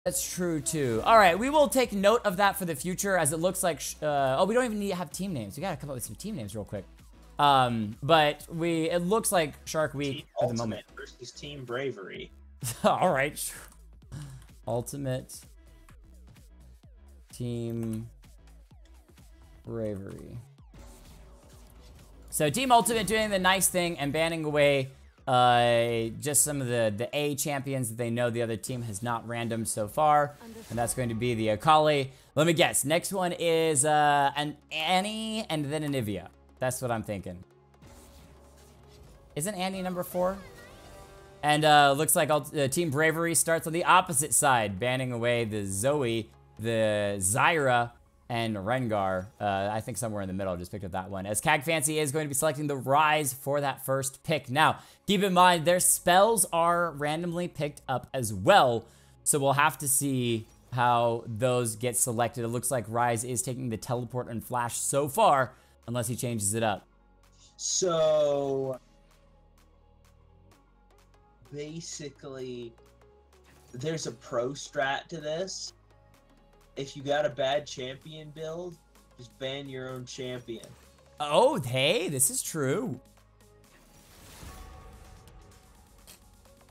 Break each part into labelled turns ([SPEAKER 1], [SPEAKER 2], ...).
[SPEAKER 1] That's true too. All right, we will take note of that for the future, as it looks like. Oh, we don't even need to have team names. We gotta come up with some team names real quick. But it looks like Shark Week
[SPEAKER 2] Team
[SPEAKER 1] for the
[SPEAKER 2] Ultimate
[SPEAKER 1] moment.
[SPEAKER 2] versus Team Bravery.
[SPEAKER 1] All right. Ultimate Team Bravery. So Team Ultimate doing the nice thing and banning away just some of the A champions that they know the other team has not randomed so far. And that's going to be the Akali. Let me guess. Next one is an Annie and then an Nivea. That's what I'm thinking. Isn't Annie number 4? And looks like Team Bravery starts on the opposite side, banning away the Zoe, the Zyra, and Rengar. I think somewhere in the middle, just picked up that one. As Cag Fancy is going to be selecting the Rise for that first pick. Now, keep in mind, their spells are randomly picked up as well. So we'll have to see how those get selected. It looks like Rise is taking the Teleport and Flash so far, unless he changes it up.
[SPEAKER 2] So basically, there's a pro strat to this. If you got a bad champion build, just ban your own champion.
[SPEAKER 1] Oh, hey, this is true.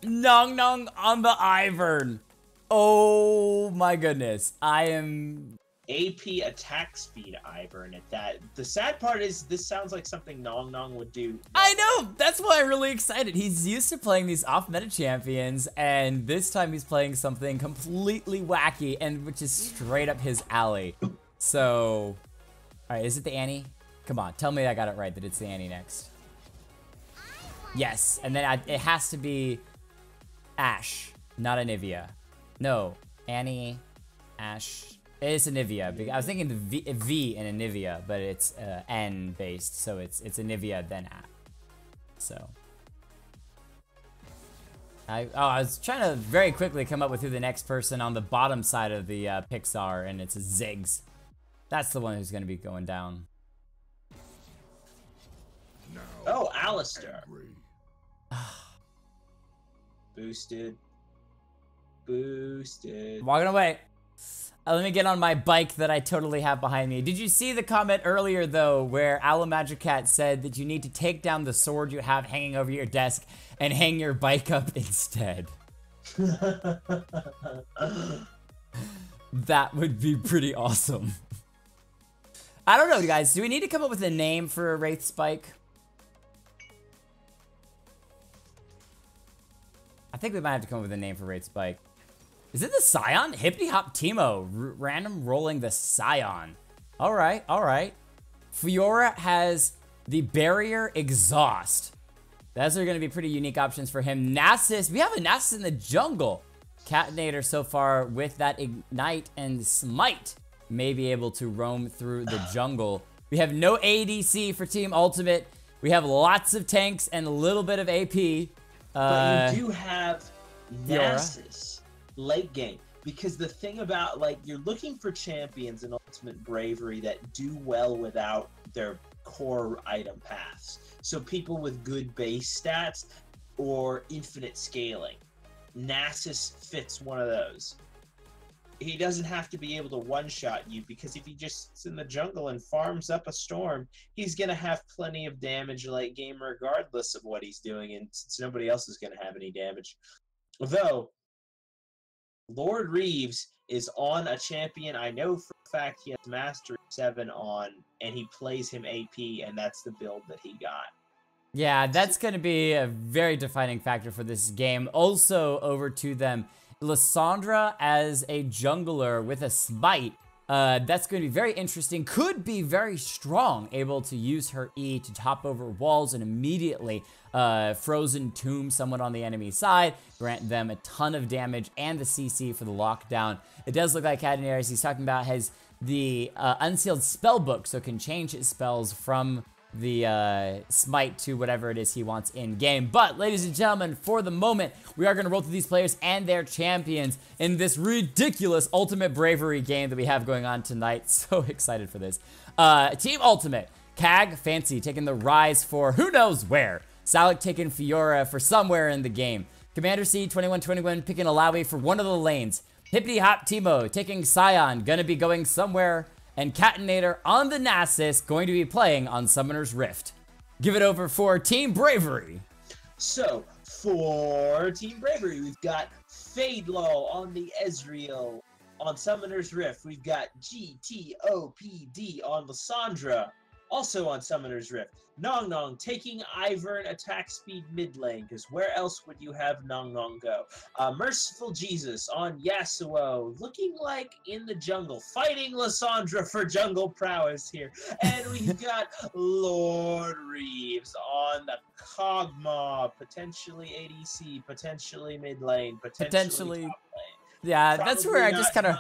[SPEAKER 1] Nong Nong on the Ivern. Oh my goodness. I am...
[SPEAKER 2] AP attack speed Ivern at that. The sad part is this sounds like something Nong Nong would do.
[SPEAKER 1] I know! That's why I'm really excited. He's used to playing these off-meta champions, and this time he's playing something completely wacky, and which is straight up his alley. So... Alright, is it the Annie? Come on, tell me I got it right, that it's the Annie next. Yes, and then it has to be Ashe, not a Nivea. No, Annie, Ashe... It's a Nivea. I was thinking the V in a Nivea, but it's N based, so it's a Nivea then A. So I was trying to very quickly come up with who the next person on the bottom side of the picks are, and it's a Ziggs. That's the one who's going to be going down.
[SPEAKER 2] Oh, Alistair. Boosted.
[SPEAKER 1] Walking away. Let me get on my bike that I totally have behind me. Did you see the comment earlier, though, where Alamagicat said that you need to take down the sword you have hanging over your desk and hang your bike up instead? That would be pretty awesome. I don't know, guys. Do we need to come up with a name for a Wraith Spike? I think we might have to come up with a name for Wraith Spike. Is it the Scion? Hippity Hop Timo. Random rolling the Scion. All right, all right. Fiora has the Barrier Exhaust. Those are going to be pretty unique options for him. Nasus. We have a Nasus in the jungle. Catinator so far with that Ignite and Smite may be able to roam through the jungle. We have no ADC for Team Ultimate. We have lots of tanks and a little bit of AP.
[SPEAKER 2] But you do have
[SPEAKER 1] Fiora.
[SPEAKER 2] Nasus late game, because the thing about, like, you're looking for champions in Ultimate Bravery that do well without their core item paths. So people with good base stats or infinite scaling. Nasus fits one of those. He doesn't have to be able to one-shot you, because if he just sits in the jungle and farms up a storm, he's going to have plenty of damage late game regardless of what he's doing, and since nobody else is going to have any damage. Although Lord Reeves is on a champion I know for a fact he has Mastery 7 on, and he plays him AP, and that's the build that he got.
[SPEAKER 1] Yeah, that's going to be a very defining factor for this game. Also, over to them, Lissandra as a jungler with a Smite. That's going to be very interesting. Could be very strong, able to use her E to top over walls and immediately frozen tomb someone on the enemy side, grant them a ton of damage and the CC for the lockdown. It does look like Cadenary, as he's talking about, has the unsealed spellbook, so can change his spells from the Smite to whatever it is he wants in game. But ladies and gentlemen, for the moment, we are going to roll through these players and their champions in this ridiculous Ultimate Bravery game that we have going on tonight. So excited for this. Team Ultimate, Cag Fancy taking the Rise for who knows where. Salik taking Fiora for somewhere in the game. Commander C 2121 picking Alawi for one of the lanes. Hippity Hop Teemo taking Scion, gonna be going somewhere, and Catinator on the Nasus, going to be playing on Summoner's Rift. Give it over for Team Bravery.
[SPEAKER 2] So, for Team Bravery, we've got Fadelaw on the Ezreal. On Summoner's Rift, we've got GTOPD on Lissandra, also on Summoner's Rift. Nong Nong taking Ivern attack speed mid lane, because where else would you have Nong Nong go? Merciful Jesus on Yasuo, looking like in the jungle, fighting Lissandra for jungle prowess here. And we've got Lord Reeves on the Kog'Maw, potentially ADC, potentially mid lane, potentially top lane.
[SPEAKER 1] Yeah, probably that's where I just kind of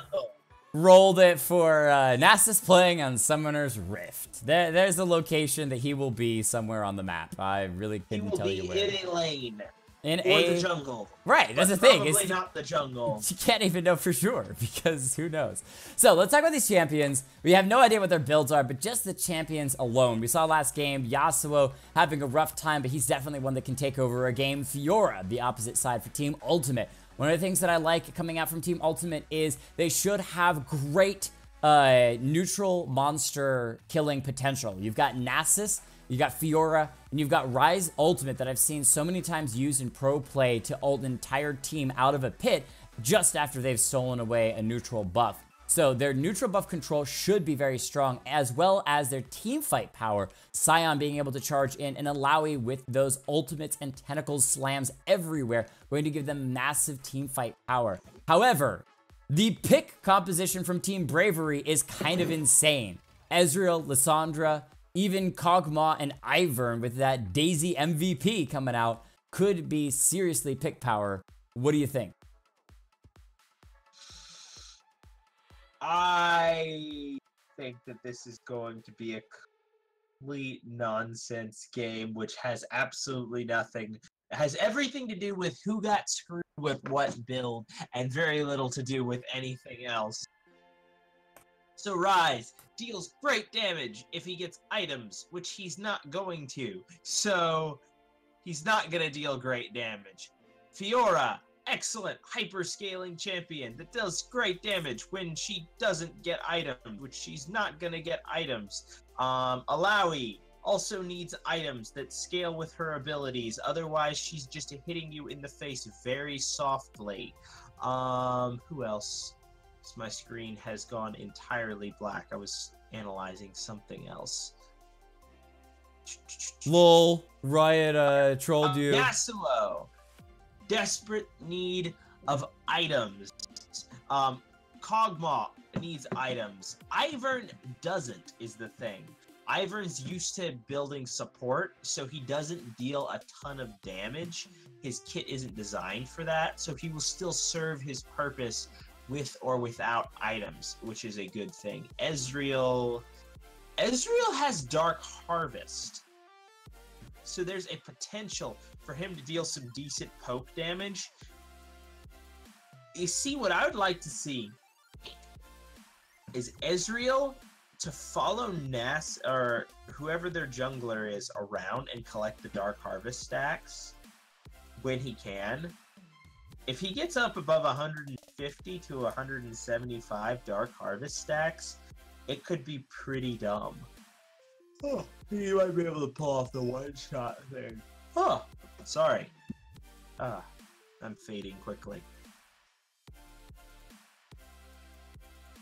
[SPEAKER 1] rolled it for Nasus playing on Summoner's Rift. There's a location that he will be somewhere on the map. I really couldn't tell you where.
[SPEAKER 2] He will be in a lane.
[SPEAKER 1] In
[SPEAKER 2] the jungle.
[SPEAKER 1] Right, that's the thing.
[SPEAKER 2] Probably not the jungle.
[SPEAKER 1] You can't even know for sure, because who knows. So, let's talk about these champions. We have no idea what their builds are, but just the champions alone. We saw last game, Yasuo having a rough time, but he's definitely one that can take over a game. Fiora, the opposite side for Team Ultimate. One of the things that I like coming out from Team Ultimate is they should have great neutral monster killing potential. You've got Nasus, you've got Fiora, and you've got Ryze Ultimate that I've seen so many times used in pro play to ult an entire team out of a pit just after they've stolen away a neutral buff. So their neutral buff control should be very strong, as well as their team fight power. Scion being able to charge in, and Alawi with those ultimates and tentacles slams everywhere, going to give them massive team fight power. However, the pick composition from Team Bravery is kind of insane. Ezreal, Lissandra, even Kog'Maw and Ivern with that Daisy MVP coming out could be seriously pick power. What do you think?
[SPEAKER 2] I think that this is going to be a complete nonsense game, which has absolutely nothing. It has everything to do with who got screwed with what build, and very little to do with anything else. So Ryze deals great damage if he gets items, which he's not going to. So he's not going to deal great damage. Fiora, excellent hyper-scaling champion that does great damage when she doesn't get items, which she's not going to get items. Alawi also needs items that scale with her abilities, otherwise she's just hitting you in the face very softly. Who else? My screen has gone entirely black. I was analyzing something else.
[SPEAKER 1] Lol, Riot trolled you.
[SPEAKER 2] Yasuo. Desperate need of items. Kog'Maw needs items. Ivern doesn't, is the thing. Ivern's used to building support, so he doesn't deal a ton of damage. His kit isn't designed for that, so he will still serve his purpose with or without items, which is a good thing. Ezreal has Dark Harvest, so there's a potential for him to deal some decent poke damage. You see, what I would like to see is Ezreal to follow Nas or whoever their jungler is around and collect the Dark Harvest stacks when he can. If he gets up above 150 to 175 Dark Harvest stacks, it could be pretty dumb. Oh, he might be able to pull off the one-shot thing. Oh, sorry. I'm fading quickly.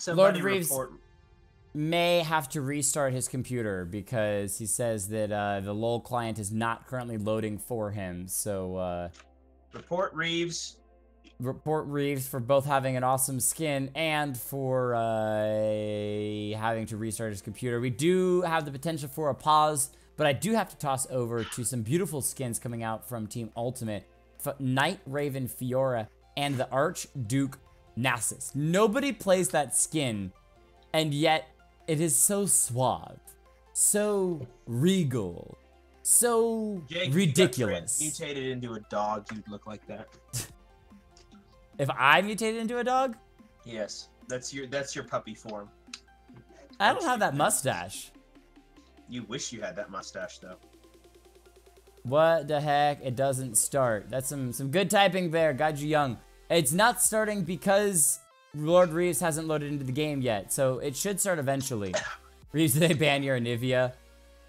[SPEAKER 1] Lord Reeves may have to restart his computer because he says that the LOL client is not currently loading for him. So,
[SPEAKER 2] report Reeves.
[SPEAKER 1] Report Reeves for both having an awesome skin and for having to restart his computer. We do have the potential for a pause, but I do have to toss over to some beautiful skins coming out from Team Ultimate. Night Raven Fiora and the Archduke Nasus. Nobody plays that skin, and yet it is so suave, so regal, so
[SPEAKER 2] Jake,
[SPEAKER 1] ridiculous.
[SPEAKER 2] If you mutated into a dog, you'd look like that.
[SPEAKER 1] If I mutated into a dog?
[SPEAKER 2] Yes, that's your puppy form.
[SPEAKER 1] I don't have that mustache.
[SPEAKER 2] You wish you had that mustache, though.
[SPEAKER 1] What the heck? It doesn't start. That's some good typing there, Gaiju Young. It's not starting because Lord Reeves hasn't loaded into the game yet, so it should start eventually. Reeves, did they ban your Anivia?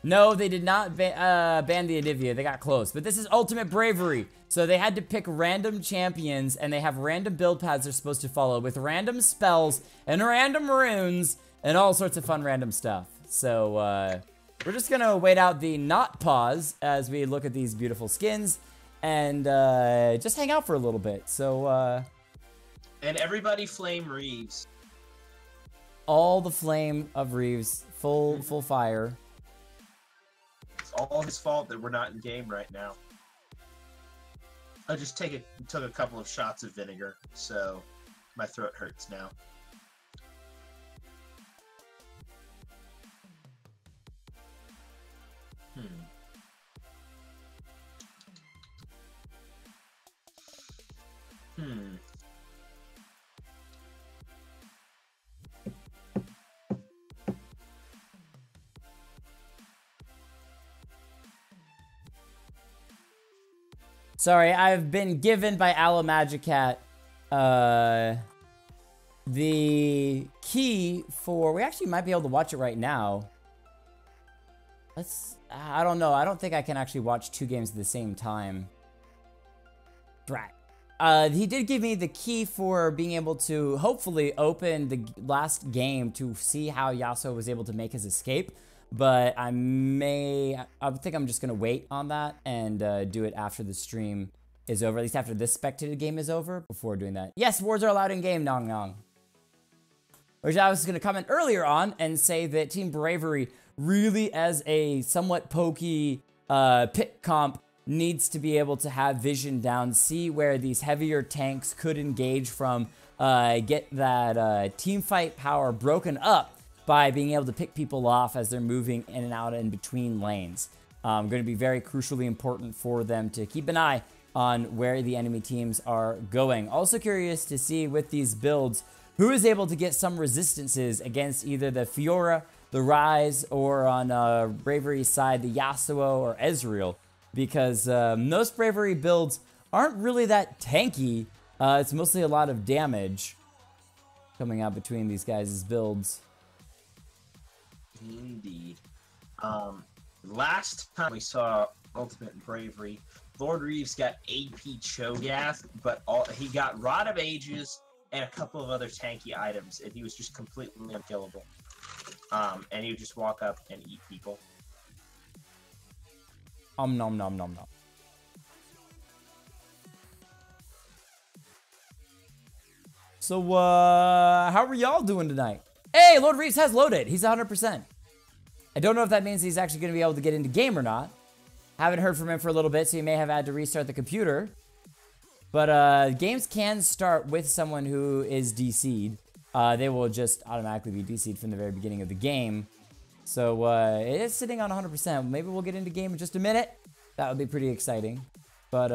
[SPEAKER 1] No, they did not ban the Anivia. They got close. But this is Ultimate Bravery. So they had to pick random champions, and they have random build paths they're supposed to follow with random spells and random runes and all sorts of fun random stuff. So we're just going to wait out the not pause as we look at these beautiful skins and just hang out for a little bit. So...
[SPEAKER 2] and everybody flame Reeves.
[SPEAKER 1] All the flame of Reeves. Full fire.
[SPEAKER 2] It's all his fault that we're not in game right now. I just took a couple of shots of vinegar, so my throat hurts now.
[SPEAKER 1] Sorry, I've been given by Alamagicat the key for... We actually might be able to watch it right now. I don't know. I don't think I can actually watch 2 games at the same time. Right. He did give me the key for being able to hopefully open the last game to see how Yasuo was able to make his escape. But I think I'm just going to wait on that and do it after the stream is over. At least after this spectated game is over before doing that. Yes, wards are allowed in game, Nong Nong. Which I was going to comment earlier on and say that Team Bravery really, as a somewhat pokey pit comp, needs to be able to have vision down, see where these heavier tanks could engage from, get that team fight power broken up by being able to pick people off as they're moving in and out in between lanes. Going to be very crucially important for them to keep an eye on where the enemy teams are going. Also curious to see with these builds, who is able to get some resistances against either the Fiora, the Rise, or on Bravery's side, the Yasuo or Ezreal. Because most Bravery builds aren't really that tanky. It's mostly a lot of damage coming out between these guys' builds.
[SPEAKER 2] Indeed. Last time we saw Ultimate Bravery, Lord Reeves got AP Cho'Gath, but he got Rod of Ages and a couple of other tanky items, and he was just completely unkillable. And he would just walk up and eat people.
[SPEAKER 1] Nom nom nom nom. So, how are y'all doing tonight? Hey, Lord Reeves has loaded. He's 100%. I don't know if that means he's actually going to be able to get into game or not. Haven't heard from him for a little bit, so he may have had to restart the computer. But games can start with someone who is DC'd. They will just automatically be DC'd from the very beginning of the game. So it is sitting on 100%. Maybe we'll get into game in just a minute. That would be pretty exciting. But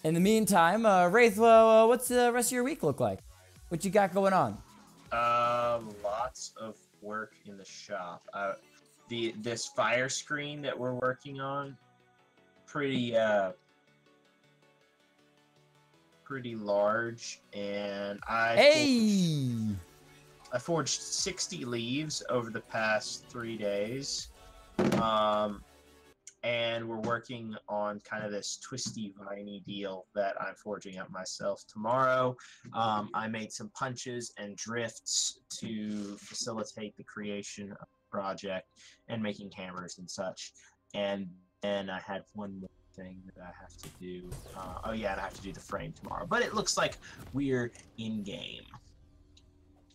[SPEAKER 1] in the meantime, Wraith, what's the rest of your week look like? What you got going on?
[SPEAKER 2] Lots of work in the shop. This fire screen that we're working on, pretty large, and I forged 60 leaves over the past 3 days. And we're working on kind of this twisty, viney deal that I'm forging up myself tomorrow. I made some punches and drifts to facilitate the creation of the project and making hammers and such. And then I had one more thing that I have to do. Oh yeah, and I have to do the frame tomorrow. But it looks like we're in game.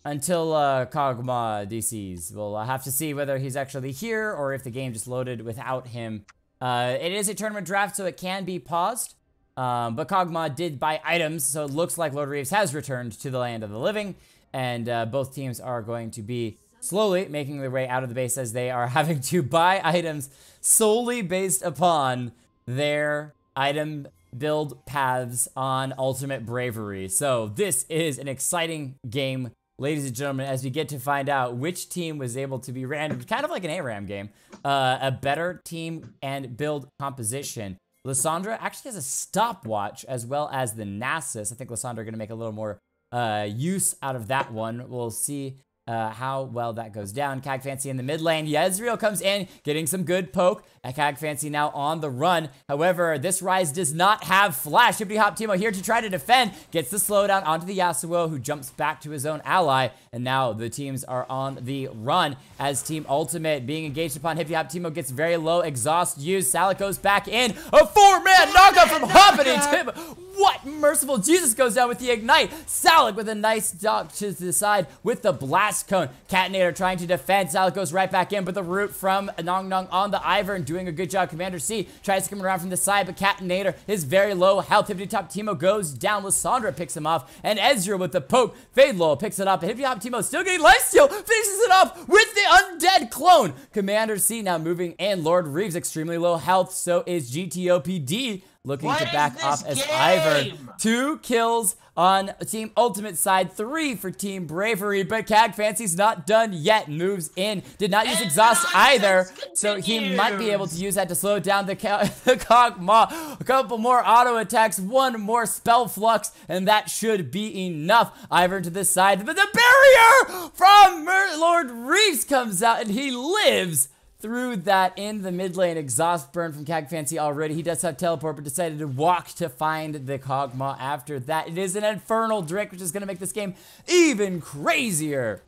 [SPEAKER 1] Until Kog'Maw DCs. We'll have to see whether he's actually here or if the game just loaded without him. It is a tournament draft, so it can be paused. But Kog'Maw did buy items, so it looks like Lord Reeves has returned to the land of the living. And both teams are going to be slowly making their way out of the base as they are having to buy items solely based upon their item build paths on Ultimate Bravery. So this is an exciting game, ladies and gentlemen, as we get to find out which team was able to be random, kind of like an ARAM game, a better team and build composition. Lysandra actually has a stopwatch as well as the Nasus. I think Lysandra are going to make a little more use out of that one. We'll see how well that goes down. Kag Fancy in the mid lane. Yezreal comes in, getting some good poke. Kag Fancy now on the run. However, this Ryze does not have flash. Hippity Hop Teemo here to try to defend. Gets the slowdown onto the Yasuo, who jumps back to his own ally. And now the teams are on the run as Team Ultimate being engaged upon. Hippity Hop Teemo gets very low. Exhaust used. Salak goes back in. A 4-man knockup from Hoppity Teemo. What? Merciful Jesus goes down with the Ignite. Salak with a nice dodge to the side with the Blast Cone. Catinator trying to defend. Salak goes right back in, but the root from Nong Nong on the Ivern doing a good job. Commander C tries to come around from the side, but Catinator is very low health. Hippity Top Teemo goes down. Lissandra picks him off, and Ezreal with the poke. Fade Low picks it up, and Hippity Top Teemo still getting lifesteal. Finishes it off with the undead clone. Commander C now moving in. Lord Reeves extremely low health, so is GTOPD. Looking to back off as Ivern. 2 kills on Team Ultimate side, 3 for Team Bravery, but Kag Fancy's not done yet. Moves in. Did not use Exhaust either, so he might be able to use that to slow down the Kog'Maw. A couple more auto attacks, 1 more Spell Flux, and that should be enough. Ivern to the side, but the barrier from Lord Reeves comes out, and he lives through that in the mid lane. Exhaust burn from Kag Fancy already. He does have teleport, but decided to walk to find the Kog'Maw after that. It is an Infernal Drink, which is going to make this game even crazier.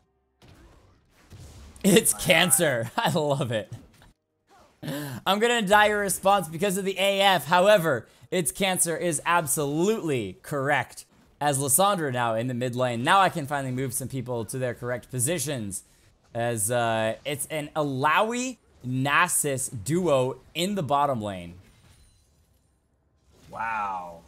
[SPEAKER 1] It's Cancer. I love it. I'm going to die your response because of the AF. However, It's Cancer is absolutely correct. As Lissandra now in the mid lane. Now I can finally move some people to their correct positions. As it's an Alawi Nasus duo in the bottom lane.
[SPEAKER 2] Wow.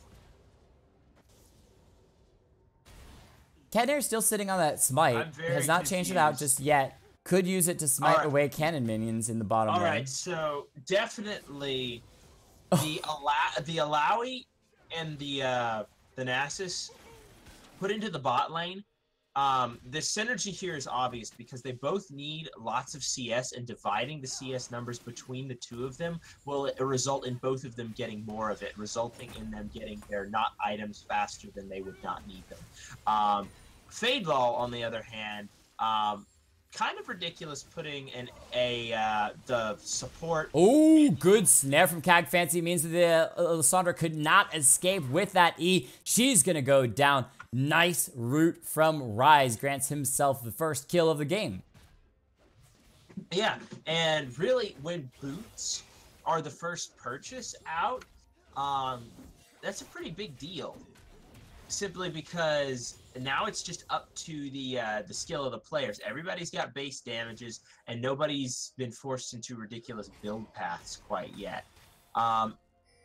[SPEAKER 1] Catnair's still sitting on that smite. Has not changed it out just yet. Could use it to smite away cannon minions in the bottom lane.
[SPEAKER 2] Alright, so definitely the Alawi and the Nasus put into the bot lane. The synergy here is obvious because they both need lots of CS, and dividing the CS numbers between the two of them will result in both of them getting more of it, resulting in them getting their not items faster than they would not need them. Fadeball, on the other hand, kind of ridiculous putting in the support.
[SPEAKER 1] Oh, good snare from Kag Fancy means that the Lissandra could not escape with that E. She's gonna go down. Nice root from Ryze, grants himself the first kill of the game.
[SPEAKER 2] Yeah, and really, when boots are the first purchase out, that's a pretty big deal. Simply because now it's just up to the skill of the players. Everybody's got base damages, and nobody's been forced into ridiculous build paths quite yet.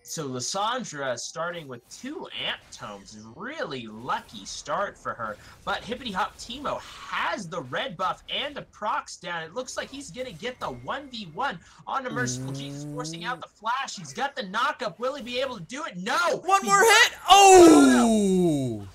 [SPEAKER 2] So Lissandra starting with 2 Amp Tomes is really lucky start for her. But Hippity Hop Teemo has the red buff and the procs down. It looks like he's going to get the 1v1 on the Merciful Jesus, forcing out the flash. He's got the knockup. Will he be able to do it? No!
[SPEAKER 1] One more hit! Oh!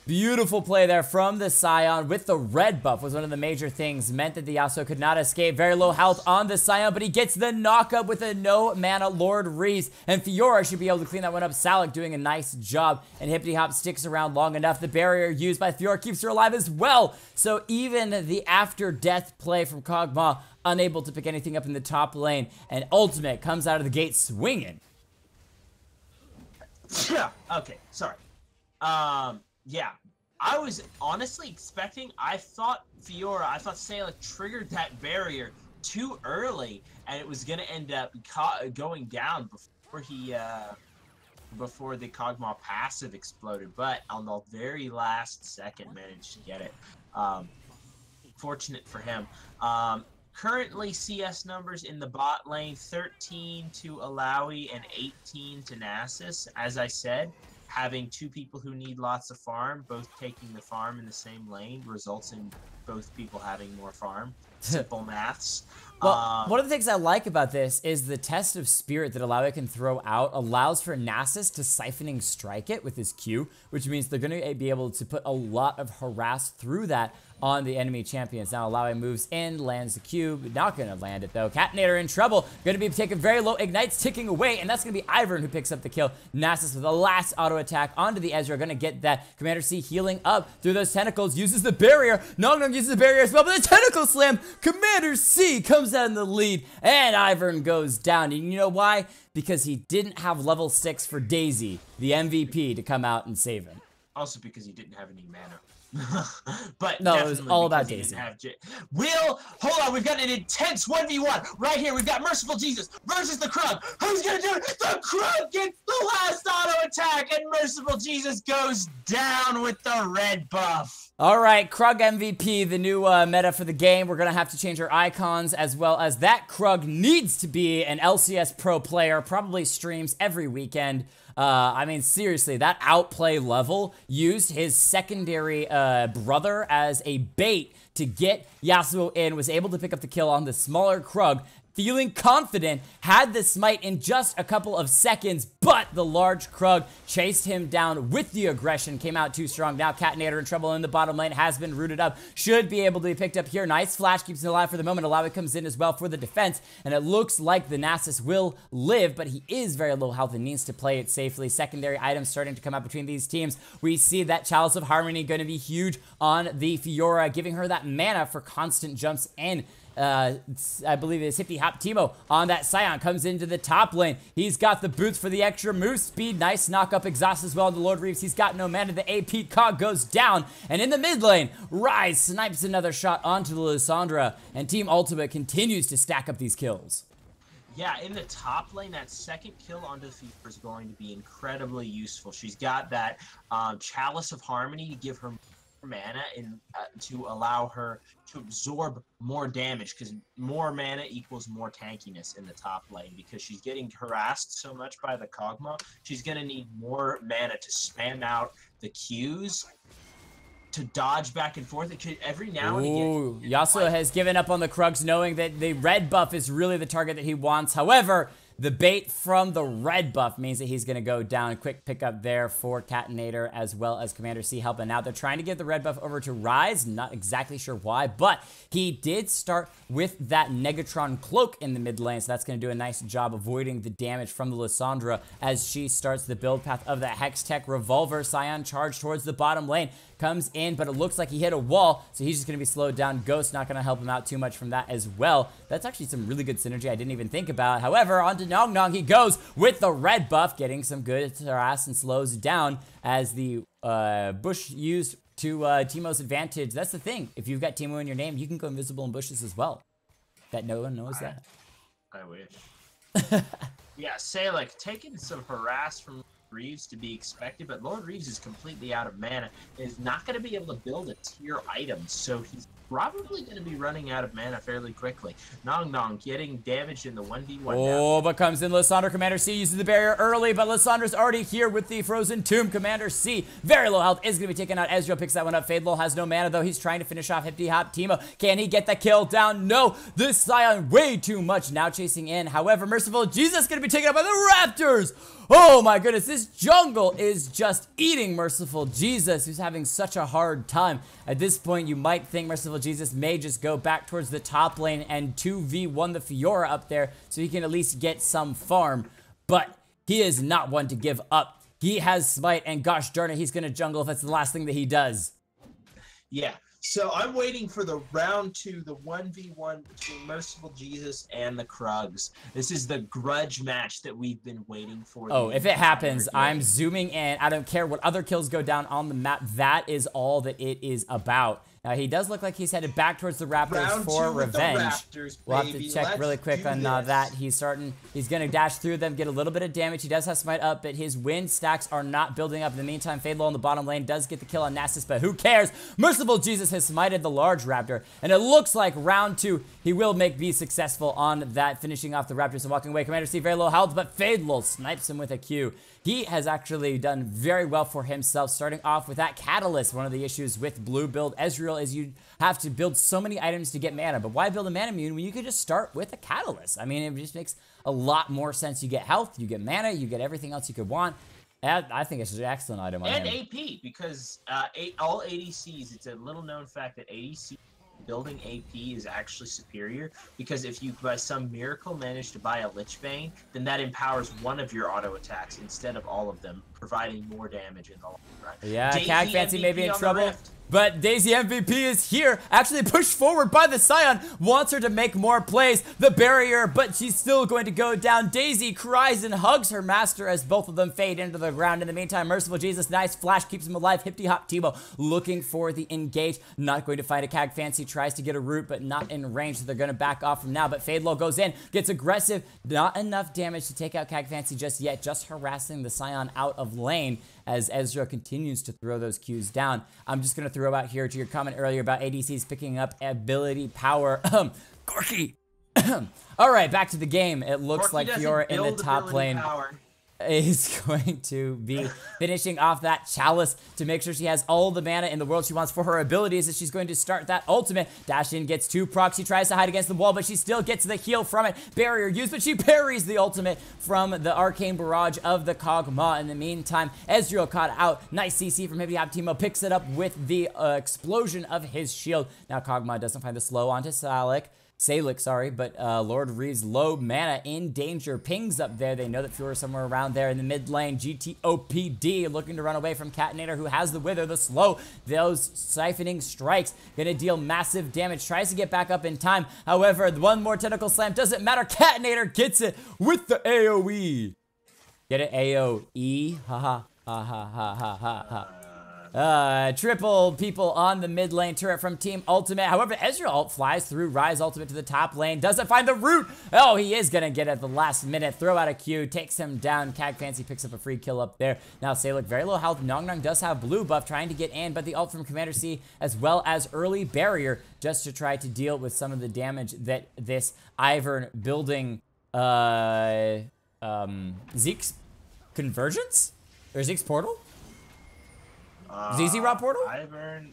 [SPEAKER 1] Beautiful play there from the Scion with the red buff was one of the major things. Meant that the Yasuo could not escape. Very low health on the Scion, but he gets the knockup with a no mana Lord Reese. And Fiora should be able to clean that one up. Salak doing a nice job. And Hippity Hop sticks around long enough. The barrier used by Fiora keeps her alive as well. So even the after death play from Kog'Maw, unable to pick anything up in the top lane. And Ultimate comes out of the gate swinging.
[SPEAKER 2] Yeah, okay, sorry. Yeah, I was honestly expecting, I thought Salak triggered that barrier too early, and it was going to end up going down before the Kog'Maw passive exploded, but on the very last second managed to get it. Fortunate for him. Currently, CS numbers in the bot lane, 13 to Alawi and 18 to Nasus, as I said. Having 2 people who need lots of farm, both taking the farm in the same lane, results in both people having more farm. Simple maths.
[SPEAKER 1] Well, one of the things I like about this is the test of spirit that Alawi can throw out allows for Nasus to siphoning strike it with his Q, which means they're going to be able to put a lot of harass through that on the enemy champions. Now Alawi moves in, lands the cube, not going to land it though. Catinator in trouble, going to be taking very low, ignites ticking away, and that's going to be Ivern who picks up the kill. Nasus with the last auto attack onto the Ezreal, going to get that Commander C healing up through those tentacles, uses the barrier. Nong uses the barrier as well, but the tentacle slam, Commander C comes out in the lead, and Ivern goes down. And you know why? Because he didn't have level 6 for Daisy, the MVP, to come out and save him.
[SPEAKER 2] Also because he didn't have any mana. But
[SPEAKER 1] no, it was all about Daisy.
[SPEAKER 2] Hold on, we've got an intense 1v1 right here. We've got Merciful Jesus versus the Krug. Who's gonna do it? The Krug gets the last auto attack, and Merciful Jesus goes down with the red buff.
[SPEAKER 1] All right, Krug MVP, the new meta for the game. We're gonna have to change our icons, as well as that Krug needs to be an LCS pro player, probably streams every weekend. I mean, seriously, that outplay level used his secondary brother as a bait to get Yasuo in, was able to pick up the kill on the smaller Krug, feeling confident, had the smite in just a couple of seconds, but the large Krug chased him down with the aggression, came out too strong. Now Catinator in trouble in the bottom lane, has been rooted up, should be able to be picked up here. Nice flash, keeps him alive for the moment. Alawi comes in as well for the defense, and it looks like the Nasus will live, but he is very low health and needs to play it safely. Secondary items starting to come out between these teams. We see that Chalice of Harmony going to be huge on the Fiora, giving her that mana for constant jumps in. I believe it's Hippie Hop Timo on that Scion, comes into the top lane. He's got the boots for the extra move speed. Nice knock up exhaust as well into Lord Reeves. He's got no mana. The AP cog goes down. And in the mid lane, Rise snipes another shot onto the Lissandra. And Team Ultimate continues to stack up these kills.
[SPEAKER 2] Yeah, in the top lane, that second kill onto the Fiora is going to be incredibly useful. She's got that Chalice of Harmony to give her mana and to allow her to absorb more damage, because more mana equals more tankiness in the top lane, because she's getting harassed so much by the Kog'Maw. She's going to need more mana to spam out the Qs, to dodge back and forth. It could, every now and again.
[SPEAKER 1] Yasuo has given up on the Krugs, knowing that the red buff is really the target that he wants. However, the bait from the red buff means that he's going to go down. Quick pickup there for Catinator, as well as Commander C helping out. They're trying to give the red buff over to Rise. Not exactly sure why, but he did start with that Negatron cloak in the mid lane, so that's going to do a nice job avoiding the damage from the Lissandra as she starts the build path of the Hextech Revolver. Scion charge towards the bottom lane, comes in, but it looks like he hit a wall, so he's just going to be slowed down. Ghost not going to help him out too much from that as well. That's actually some really good synergy I didn't even think about. However, onto Nong Nong he goes with the red buff, getting some good harass and slows down as the bush used to Teemo's advantage. That's the thing. If you've got Teemo in your name, you can go invisible in bushes as well. That no one knows that.
[SPEAKER 2] I wish. Yeah, say like taking some harass from Reeves to be expected, but Lord Reeves is completely out of mana and is not going to be able to build a tier item, so he's probably going to be running out of mana fairly quickly. Nong Nong getting damaged in the 1v1 now.
[SPEAKER 1] But comes in Lissandra. Commander C uses the barrier early, but Lissandra's already here with the Frozen Tomb. Commander C, very low health, is going to be taken out. Ezreal picks that one up. Fadelol has no mana, though. He's trying to finish off Hippie Hop Timo. Can he get the kill down? No. This Scion way too much now chasing in. However, Merciful Jesus going to be taken out by the Raptors. Oh my goodness, this jungle is just eating Merciful Jesus, who's having such a hard time. At this point, you might think Merciful Jesus may just go back towards the top lane and 2v1 the Fiora up there so he can at least get some farm. But he is not one to give up. He has smite, and gosh darn it, he's going to jungle if that's the last thing that he does.
[SPEAKER 2] Yeah. So I'm waiting for the round 2, the 1v1 between Merciful Jesus and the Krugs. This is the grudge match that we've been waiting for.
[SPEAKER 1] Oh, if it happens, I'm zooming in. I don't care what other kills go down on the map. That is all that it is about. Now, he does look like he's headed back towards the Raptors for revenge. We'll have to check really quick on that. He's going to dash through them, get a little bit of damage. He does have smite up, but his wind stacks are not building up. In the meantime, Fadelol in the bottom lane does get the kill on Nasus, but who cares? Merciful Jesus has smited the large Raptor, and it looks like round 2, he will be successful on that, finishing off the Raptors and walking away. Commander C, very low health, but Fadelol snipes him with a Q. He has actually done very well for himself, starting off with that Catalyst. One of the issues with blue build Ezreal Ezreal is you have to build so many items to get mana. But why build a mana immune when you could just start with a catalyst? I mean, it just makes a lot more sense. You get health, you get mana, you get everything else you could want. I think it's an excellent item on
[SPEAKER 2] and
[SPEAKER 1] him.
[SPEAKER 2] AP, because all ADCs, it's a little known fact that ADC building AP is actually superior, because if you by some miracle manage to buy a Lich Bane, then that empowers one of your auto attacks instead of all of them, providing more damage in the long run.
[SPEAKER 1] Yeah,
[SPEAKER 2] Daisy
[SPEAKER 1] Cagfancy may be in
[SPEAKER 2] MVP on the
[SPEAKER 1] trouble.
[SPEAKER 2] Rift.
[SPEAKER 1] But Daisy MVP is here, actually pushed forward by the Scion, wants her to make more plays, the barrier, but she's still going to go down. Daisy cries and hugs her master as both of them fade into the ground. In the meantime, Merciful Jesus, nice flash, keeps him alive. Hippity Hop Timo looking for the engage, not going to find a Cagfancy, tries to get a root, but not in range, so they're going to back off from now. But Fadelo goes in, gets aggressive, not enough damage to take out Cagfancy just yet, just harassing the Scion out of lane as Ezreal continues to throw those Qs down. I'm just going to throw out here to your comment earlier about ADCs picking up ability power. Gorky! All right, back to the game. It looks like Fiora in the top lane is going to be finishing off that Chalice to make sure she has all the mana in the world she wants for her abilities, as she's going to start that ultimate. Dash in, gets 2 procs. She tries to hide against the wall, but she still gets the heal from it. Barrier used, but she parries the ultimate from the arcane barrage of the Kog'Maw. In the meantime, Ezreal caught out. Nice CC from Hippity Hop Timo, picks it up with the explosion of his shield. Now Kog'Maw doesn't find the slow onto Salic, sorry, but Lord Reeves low mana in danger, pings up there. They know that Fiora is somewhere around there in the mid lane. GTOPD looking to run away from Catinator, who has the wither, the slow, those siphoning strikes, gonna deal massive damage, tries to get back up in time. However, one more tentacle slam doesn't matter. Catinator gets it with the AoE. Get it? AoE? Haha, ha ha ha ha ha ha. Triple people on the mid lane turret from Team Ultimate. However, Ezreal ult flies through Rise Ultimate to the top lane. Doesn't find the root. Oh, he is going to get it at the last minute. Throw out a Q. Takes him down. Cagfancy picks up a free kill up there. Now, Salic, very low health. Nong does have blue buff trying to get in, but the ult from Commander C as well as early barrier just to try to deal with some of the damage that this Ivern building Zeke's Convergence? Or Zeke's Portal? ZZ Rod Portal?
[SPEAKER 2] Ivern,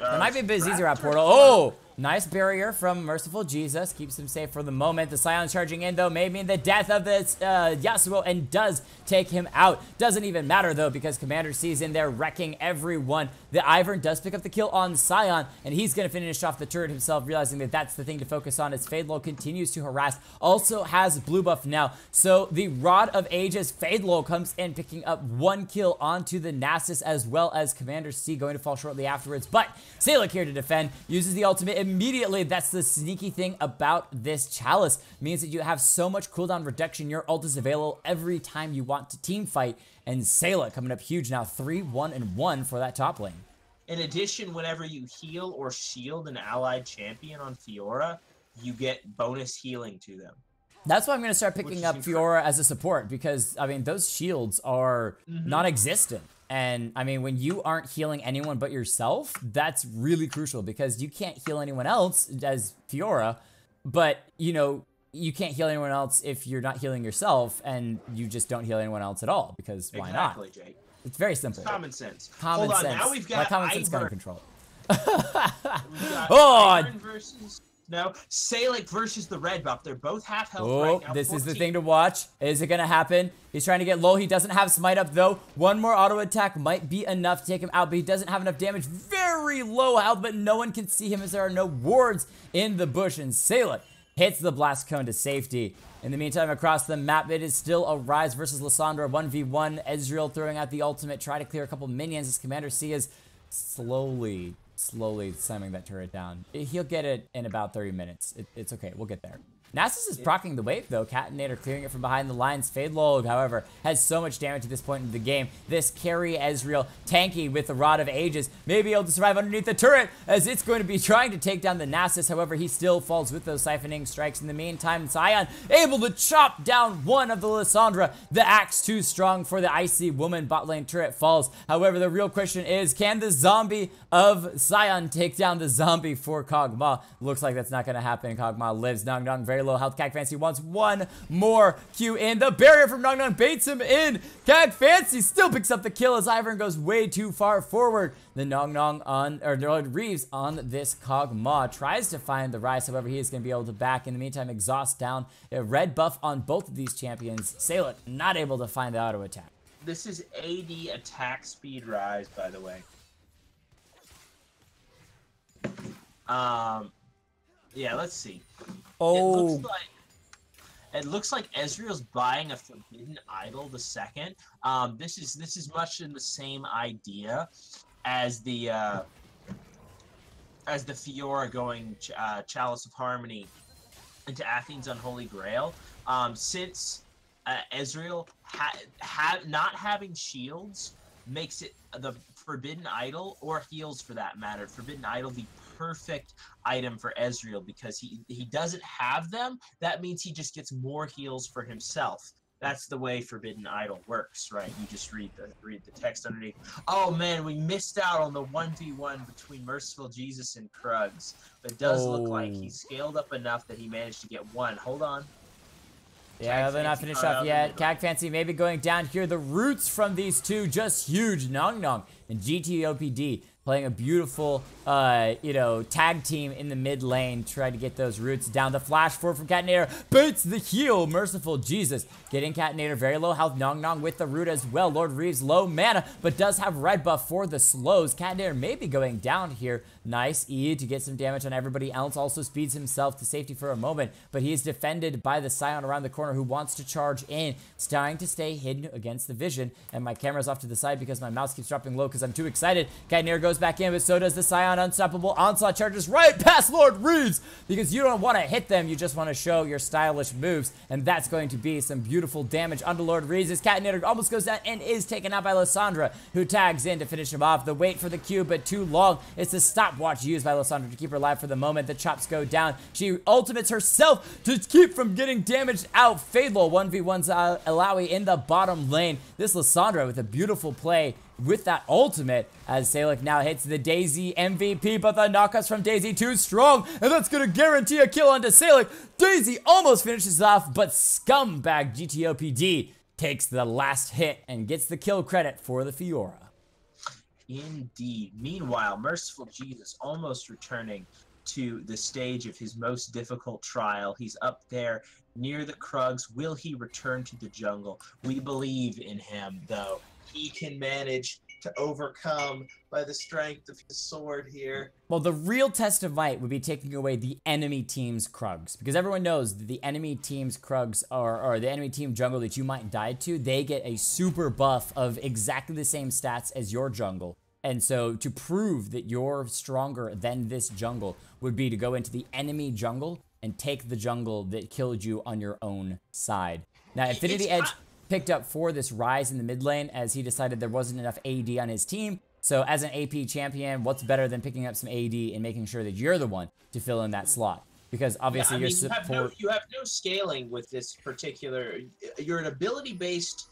[SPEAKER 1] It might be a ZZ Rod Portal. Oh! Nice barrier from Merciful Jesus. Keeps him safe for the moment. The Scion charging in, though, may mean the death of this Yasuo, and does take him out. Doesn't even matter, though, because Commander C's in there wrecking everyone. The Ivern does pick up the kill on Scion, and he's going to finish off the turret himself, realizing that that's the thing to focus on as Fadelo continues to harass. Also has blue buff now. So the Rod of Ages, Fadelo comes in, picking up 1 kill onto the Nasus, as well as Commander C going to fall shortly afterwards. But Salic here to defend, uses the ultimate immediately. That's the sneaky thing about this Chalice. Means that you have so much cooldown reduction. Your ult is available every time you want to team fight. And Salic coming up huge now, 3-1-1 for that top lane.
[SPEAKER 2] In addition, whenever you heal or shield an allied champion on Fiora, you get bonus healing to them.
[SPEAKER 1] That's why I'm going to start picking up Fiora as a support, because, I mean, those shields are non-existent. And, I mean, when you aren't healing anyone but yourself, that's really crucial, because you can't heal anyone else as Fiora, but, you know, you can't heal anyone else if you're not healing yourself, and you just don't heal anyone else at all, because why not?
[SPEAKER 2] Exactly, Jake.
[SPEAKER 1] It's very simple.
[SPEAKER 2] It's common sense.
[SPEAKER 1] Common
[SPEAKER 2] Hold on,
[SPEAKER 1] sense.
[SPEAKER 2] now we've got
[SPEAKER 1] my common sense got
[SPEAKER 2] Ivern.
[SPEAKER 1] control.
[SPEAKER 2] We've got
[SPEAKER 1] Oh!
[SPEAKER 2] Ivern versus... No, Salic versus the red buff. They're both half health
[SPEAKER 1] Oh,
[SPEAKER 2] right now.
[SPEAKER 1] this is the
[SPEAKER 2] 14.
[SPEAKER 1] thing to watch. Is it going to happen? He's trying to get low. He doesn't have smite up, though. One more auto attack might be enough to take him out, but he doesn't have enough damage. Very low health, but no one can see him as there are no wards in the bush. And Salic hits the blast cone to safety. In the meantime, across the map, it is still a Rise versus Lissandra 1v1. Ezreal throwing out the ultimate, try to clear a couple minions as Commander C is slowly slamming that turret down. He'll get it in about 30 minutes. It's okay. We'll get there. Nasus is proccing the wave, though. Catinator clearing it from behind the lines. Fadelo, however, has so much damage at this point in the game. This carry Ezreal, tanky with the Rod of Ages, may be able to survive underneath the turret, as it's going to be trying to take down the Nasus. However, he still falls with those siphoning strikes. In the meantime, Scion able to chop down one of the Lissandra. The axe too strong for the Icy Woman. Bot lane turret falls. However, the real question is, can the zombie of Scion take down the zombie for Kog'Maw? Looks like that's not going to happen. Kog'Maw lives. Nong very very low health. Cag Fancy wants one more Q in. The barrier from Nong Nong baits him in. Cag Fancy still picks up the kill as Ivern goes way too far forward. The Nong Nong on, or Lord Reeves on this Kog'Maw tries to find the Rise. However, he is going to be able to back. In the meantime, exhaust down. A red buff on both of these champions. Salek not able to find the auto attack.
[SPEAKER 2] This is AD attack speed Rise, by the way. Yeah, let's see.
[SPEAKER 1] Oh.
[SPEAKER 2] It looks like Ezreal's buying a Forbidden Idol the second. This is much in the same idea as the Fiora going Chalice of Harmony into Athene's Unholy Grail. Since Ezreal not having shields makes it the Forbidden Idol, or heals for that matter, Forbidden Idol the perfect item for Ezreal, because he doesn't have them. That means he just gets more heals for himself. That's the way Forbidden Idol works, right? You just read the text underneath. Oh man, we missed out on the 1v1 between Merciful Jesus and Krugs. But it does look like he scaled up enough that he managed to get one. Hold on.
[SPEAKER 1] Yeah, they're not finished off yet. Cag Fancy maybe going down here. The roots from these two just huge. Nong Nong and GTOPD playing a beautiful, tag team in the mid lane. Try to get those roots down. The flash forward from Catinator baits the heal. Merciful Jesus getting Catinator very low health. Nong Nong with the root as well. Lord Reeves low mana, but does have red buff for the slows. Catinator may be going down here. Nice E to get some damage on everybody else. Also speeds himself to safety for a moment, but he's defended by the Scion around the corner who wants to charge in. It's trying to stay hidden against the vision, and my camera's off to the side because my mouse keeps dropping low because I'm too excited. Catinator goes back in, but so does the Scion. Unstoppable onslaught charges right past Lord Reeves because you don't want to hit them. You just want to show your stylish moves, and that's going to be some beautiful damage onto Lord Reeves as Catinator almost goes down and is taken out by Lysandra, who tags in to finish him off. The wait for the Q, but too long. It's the stopwatch used by Lysandra to keep her alive for the moment. The chops go down. She ultimates herself to keep from getting damaged out. Fadelol 1v1's Alawi in the bottom lane. This Lysandra with a beautiful play with that ultimate as Salek now hits the Daisy MVP, but the knockouts from Daisy too strong, and that's gonna guarantee a kill onto Salek. Daisy almost finishes off, but scumbag GTOPD takes the last hit and gets the kill credit for the Fiora.
[SPEAKER 2] Indeed. Meanwhile, Merciful Jesus almost returning to the stage of his most difficult trial. He's up there near the Krugs. Will he return to the jungle? We believe in him, though. He can manage to overcome by the strength of his sword here.
[SPEAKER 1] Well, the real test of might would be taking away the enemy team's Krugs, because everyone knows that the enemy team's Krugs, or the enemy team jungle that you might die to, they get a super buff of exactly the same stats as your jungle. And so to prove that you're stronger than this jungle would be to go into the enemy jungle and take the jungle that killed you on your own side. Now, Infinity Edge picked up for this Rise in the mid lane as he decided there wasn't enough AD on his team. So as an AP champion, what's better than picking up some AD and making sure that you're the one to fill in that slot? Because obviously your support...
[SPEAKER 2] You have no scaling with this particular... You're an ability-based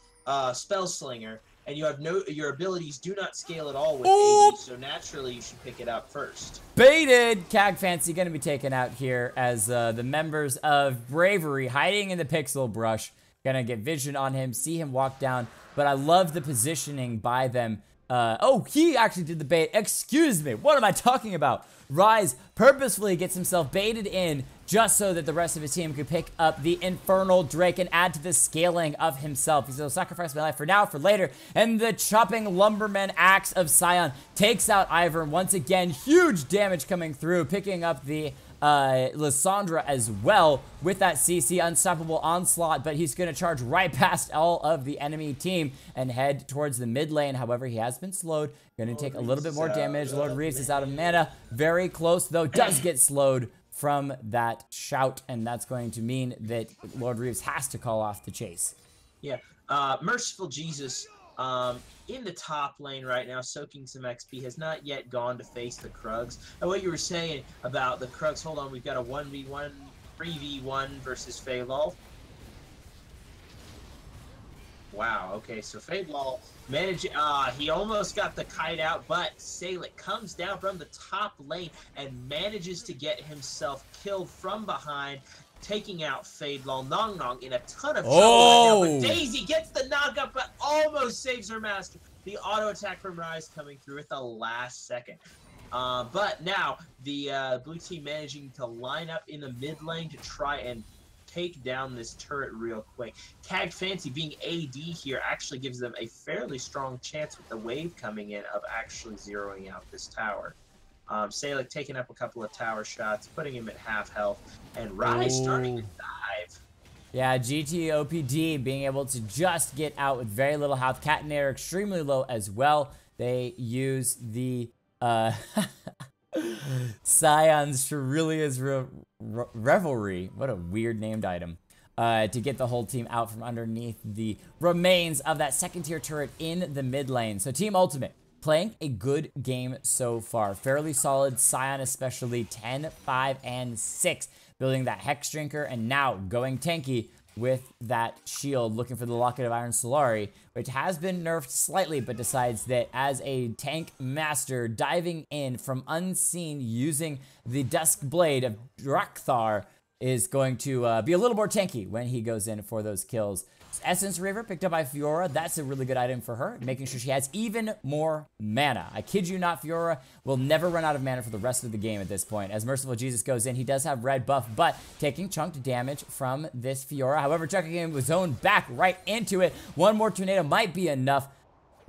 [SPEAKER 2] spell slinger, and you have no... Your abilities do not scale at all with AD, so naturally you should pick it up first.
[SPEAKER 1] Baited! Cag Fancy going to be taken out here as the members of Bravery hiding in the pixel brush. Gonna get vision on him, see him walk down, but I love the positioning by them. Oh, he actually did the bait. Excuse me, what am I talking about? Rise purposefully gets himself baited in just so that the rest of his team could pick up the Infernal Drake and add to the scaling of himself. He's gonna sacrifice my life for now, for later. And the chopping lumberman axe of Scion takes out Ivern once again. Huge damage coming through, picking up the Lysandra as well with that CC unstoppable onslaught, but he's going to charge right past all of the enemy team and head towards the mid lane. However, he has been slowed. Going to take a little bit more damage. Lord Reeves is out of mana. Very close, though. Does get slowed from that shout, and that's going to mean that Lord Reeves has to call off the chase.
[SPEAKER 2] Yeah. Merciful Jesus in the top lane right now, soaking some XP, has not yet gone to face the Krugs. And what you were saying about the Krugs, hold on, we've got a 1v1, 3v1 versus Fadelol. Wow, okay, so Fadelol managed, he almost got the kite out, but Salek comes down from the top lane and manages to get himself killed from behind. taking out Fadelol. Nong in a ton of trouble
[SPEAKER 1] Oh!
[SPEAKER 2] right now, but Daisy gets the knockup, but almost saves her master. The auto attack from Rise coming through at the last second. But now the blue team managing to line up in the mid lane to try and take down this turret real quick. Tag Fancy being AD here actually gives them a fairly strong chance with the wave coming in of actually zeroing out this tower. Salic taking up a couple of tower shots, putting him at half health, and Rise starting to dive.
[SPEAKER 1] Yeah, GTOPD being able to just get out with very little health. Cat and Air extremely low as well. They use the Scion's Cerullia's Revelry. What a weird named item. To get the whole team out from underneath the remains of that second tier turret in the mid lane. So Team Ultimate playing a good game so far. Fairly solid. Scion especially 10, 5, and 6. Building that Hex Drinker and now going tanky with that shield, looking for the Locket of Iron Solari, which has been nerfed slightly, but decides that as a tank master, diving in from unseen using the Dusk Blade of Drakthar is going to be a little more tanky when he goes in for those kills. Essence Reaver picked up by Fiora. That's a really good item for her, making sure she has even more mana. I kid you not, Fiora will never run out of mana for the rest of the game at this point. As Merciful Jesus goes in, he does have red buff, but taking chunked damage from this Fiora. However, chucking him with zone back right into it. One more tornado might be enough.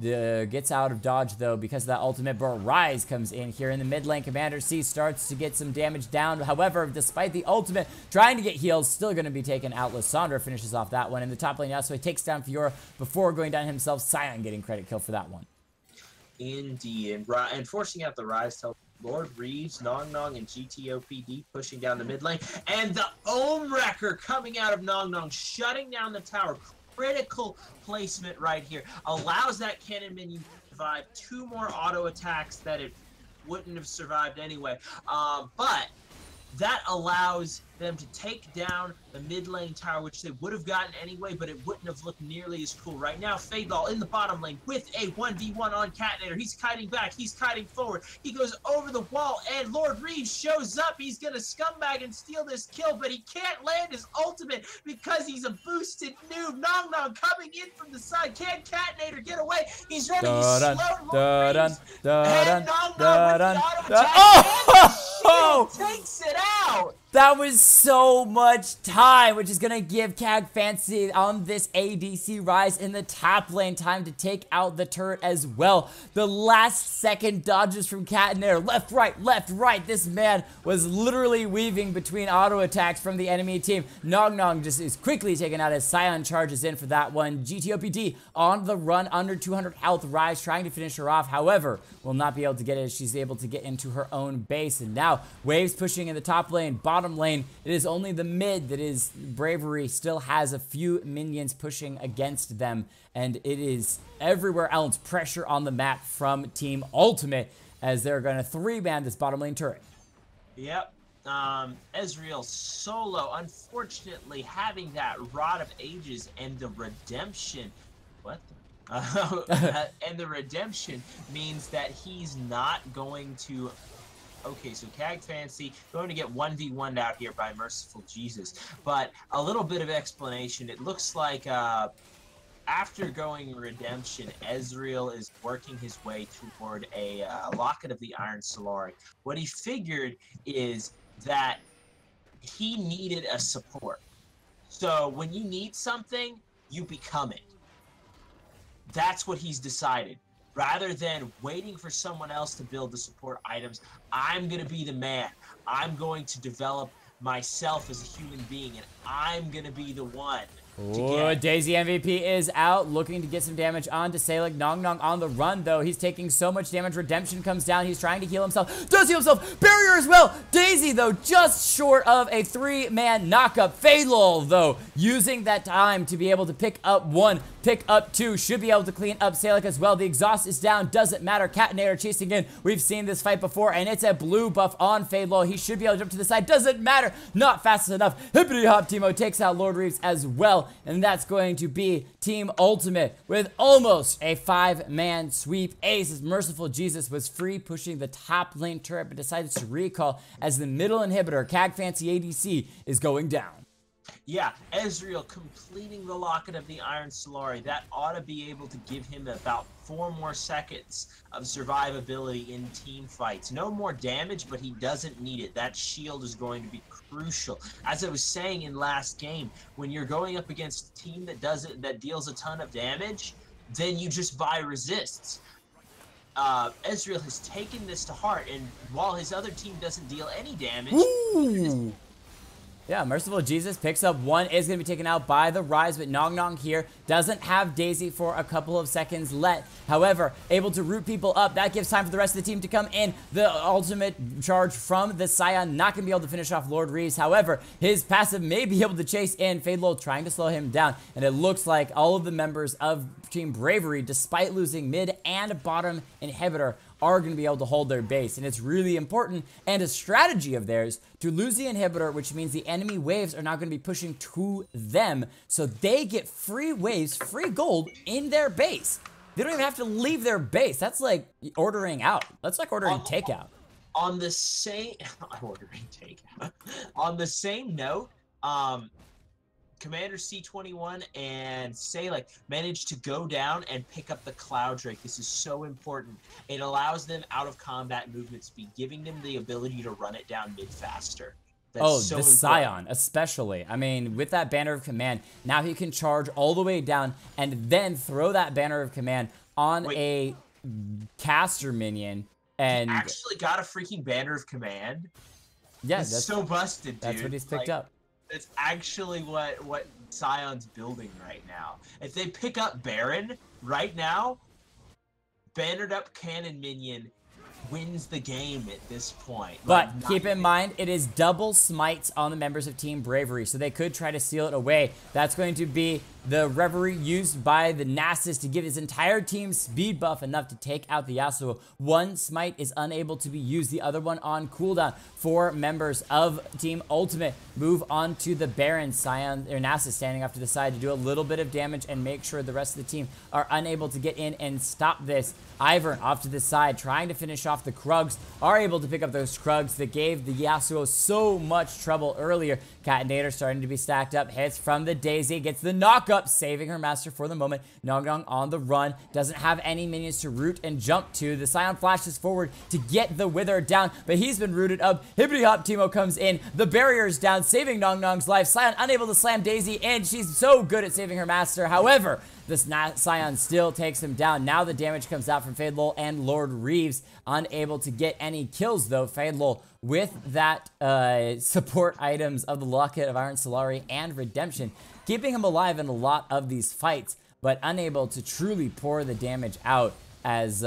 [SPEAKER 1] Gets out of dodge though because of that ultimate, but Rise comes in here in the mid lane. Commander C starts to get some damage down. However, despite the ultimate trying to get heals, still going to be taken out. Lysandra finishes off that one in the top lane now, so he takes down Fiora before going down himself. Scion getting credit kill for that one.
[SPEAKER 2] Indeed, and forcing out the Rise to Lord Reeves, Nong, and GTOPD pushing down the mid lane, and the Ohm Wrecker coming out of Nong, shutting down the tower. Critical placement right here. Allows that cannon minion to survive 2 more auto attacks that it wouldn't have survived anyway. But that allows them to take down the mid lane tower, which they would have gotten anyway, but it wouldn't have looked nearly as cool. Right now, Fadeball in the bottom lane with a 1v1 on Catnator. He's kiting back, he's kiting forward. He goes over the wall, and Lord Reeves shows up. He's gonna scumbag and steal this kill, but he can't land his ultimate because he's a boosted noob. Nong coming in from the side. Can Catnator get away? He's running, he's slow. Lord Reeves, and Nong with the auto attack.
[SPEAKER 1] Oh!
[SPEAKER 2] Takes it out.
[SPEAKER 1] That was so much time, which is going to give Cag Fancy on this ADC Rise in the top lane time to take out the turret as well. The last second dodges from Cat and Air. Left, right. This man was literally weaving between auto attacks from the enemy team. Nong just is quickly taken out as Scion charges in for that one. GTOPD on the run, under 200 health. Rise trying to finish her off. However, will not be able to get it as she's able to get into her own base. And now, Waves pushing in the top lane, bottom lane. It is only the mid that is Bravery still has a few minions pushing against them, and it is everywhere else pressure on the map from Team Ultimate as they're going to 3-man this bottom lane turret.
[SPEAKER 2] Yep. Ezreal solo, unfortunately having that Rod of Ages and the redemption. What the? And the redemption means that he's not going to. Okay, so Cag Fancy going to get 1v1'd out here by Merciful Jesus. But a little bit of explanation. It looks like after going Redemption, Ezreal is working his way toward a Locket of the Iron Solari. What he figured is that he needed a support. So when you need something, you become it. That's what he's decided. Rather than waiting for someone else to build the support items, I'm going to be the man. I'm going to develop myself as a human being, and I'm going to be the one
[SPEAKER 1] Ooh, Daisy MVP is out, looking to get some damage onto Salic. Nong on the run, though. He's taking so much damage. Redemption comes down. He's trying to heal himself. Does heal himself. Barrier as well. Daisy, though, just short of a 3-man knockup. Phalol, though, using that time to be able to pick up one. pick up 2. Should be able to clean up Salic as well. The exhaust is down. Doesn't matter. Catinator chasing in. We've seen this fight before, and it's a blue buff on Fadelo. He should be able to jump to the side. Doesn't matter. Not fast enough. Hippity Hop Teemo takes out Lord Reeves as well, and that's going to be Team Ultimate with almost a 5-man sweep. Ace, as Merciful Jesus, was free pushing the top lane turret, but decided to recall as the middle inhibitor, CAG Fancy ADC, is going down.
[SPEAKER 2] Yeah, Ezreal completing the Locket of the Iron Solari. That ought to be able to give him about 4 more seconds of survivability in team fights. No more damage, but he doesn't need it. That shield is going to be crucial. As I was saying in last game, when you're going up against a team that deals a ton of damage, then you just buy resists. Ezreal has taken this to heart, and while his other team doesn't deal any damage...
[SPEAKER 1] Ooh. Yeah, Merciful Jesus picks up 1, is going to be taken out by the Rise, but Nong Nong here doesn't have Daisy for a couple of seconds left. However, able to root people up. That gives time for the rest of the team to come in. The ultimate charge from the Scion, not going to be able to finish off Lord Reeves. However, his passive may be able to chase in. Fadelo trying to slow him down, and it looks like all of the members of Team Bravery, despite losing mid and bottom inhibitor, are going to be able to hold their base. And it's really important and a strategy of theirs to lose the inhibitor, which means the enemy waves are now going to be pushing to them, so they get free waves, free gold in their base. They don't even have to leave their base. That's like ordering out. That's like ordering takeout.
[SPEAKER 2] On the same ordering takeout. On the same note, Commander C21 and Salic managed to go down and pick up the Cloud Drake. This is so important. It allows them out of combat movement speed, giving them the ability to run it down mid faster. That's so
[SPEAKER 1] the Scion, especially. I mean, with that Banner of Command, now he can charge all the way down and then throw that Banner of Command on a caster minion. And
[SPEAKER 2] he actually got a freaking Banner of Command.
[SPEAKER 1] Yeah,
[SPEAKER 2] that's so busted, dude.
[SPEAKER 1] That's what he's picked up.
[SPEAKER 2] That's actually what Scion's building right now. If they pick up Baron right now, bannered up cannon minion wins the game at this point.
[SPEAKER 1] But keep in mind, it is double smites on the members of Team Bravery, so they could try to steal it away. That's going to be the Reverie used by the Nasus to give his entire team speed buff enough to take out the Yasuo. One smite is unable to be used, the other one on cooldown. 4 members of Team Ultimate move on to the Baron. Scion or Nasus standing off to the side to do a little bit of damage and make sure the rest of the team are unable to get in and stop this. Ivern off to the side trying to finish off the Krugs, are able to pick up those Krugs that gave the Yasuo so much trouble earlier. Catinator starting to be stacked up, hits from the Daisy, gets the knock up, saving her master for the moment. Nong Nong on the run, doesn't have any minions to root and jump to. The Scion flashes forward to get the Wither down, but he's been rooted up. Hippity Hop Teemo comes in, the barrier's down, saving Nong Nong's life. Scion unable to slam Daisy, and she's so good at saving her master. However, this Scion still takes him down. Now the damage comes out from Fadelo and Lord Reeves, unable to get any kills though. Fadelo with that support items of the Locket of Iron Solari and Redemption, keeping him alive in a lot of these fights, but unable to truly pour the damage out as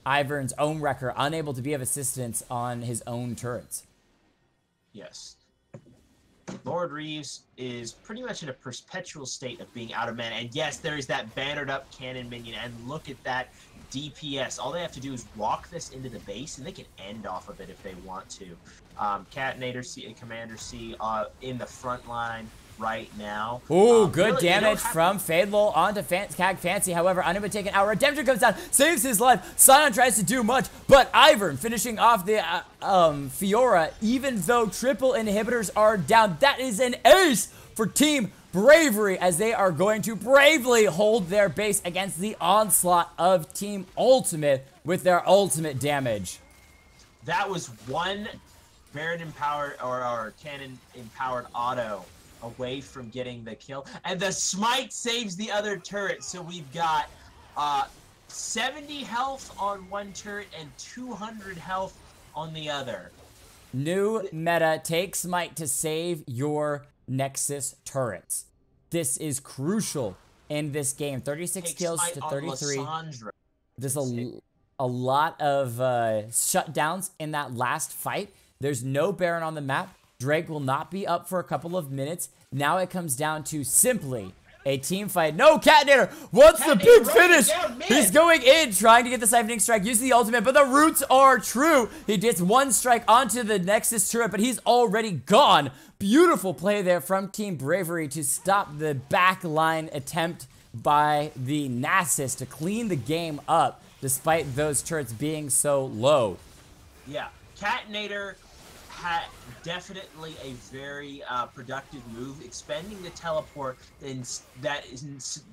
[SPEAKER 1] Ivern's own Wrecker unable to be of assistance on his own turrets.
[SPEAKER 2] Yes. Lord Reeves is pretty much in a perpetual state of being out of mana. And yes, there is that bannered up cannon minion. And look at that DPS. All they have to do is walk this into the base, and they can end off of it if they want to. Catinator C and Commander C in the front line right now.
[SPEAKER 1] Ooh, good really, damage from Fadelo onto CAG Fancy. However, unable to take an out. Redemption comes down, saves his life. Scion tries to do much, but Ivern finishing off the Fiora, even though triple inhibitors are down. That is an ace for Team Bravery, as they are going to bravely hold their base against the onslaught of Team Ultimate with their ultimate damage.
[SPEAKER 2] That was one Baron empowered or cannon empowered auto away from getting the kill, and the smite saves the other turret. So we've got 70 health on one turret and 200 health on the other.
[SPEAKER 1] New meta, take smite to save your Nexus turrets. This is crucial in this game. 36 kills to 33. There's a lot of shutdowns in that last fight. There's no Baron on the map. Drake will not be up for a couple of minutes. Now it comes down to simply a team fight. No, Catinator wants the big finish.
[SPEAKER 2] Down,
[SPEAKER 1] He's going in, trying to get the siphoning strike, using the ultimate, but the roots are true. He gets one strike onto the Nexus turret, but he's already gone. Beautiful play there from Team Bravery to stop the backline attempt by the Nasus to clean the game up, despite those turrets being so low.
[SPEAKER 2] Yeah, Catinator had definitely a very productive move, expending the teleport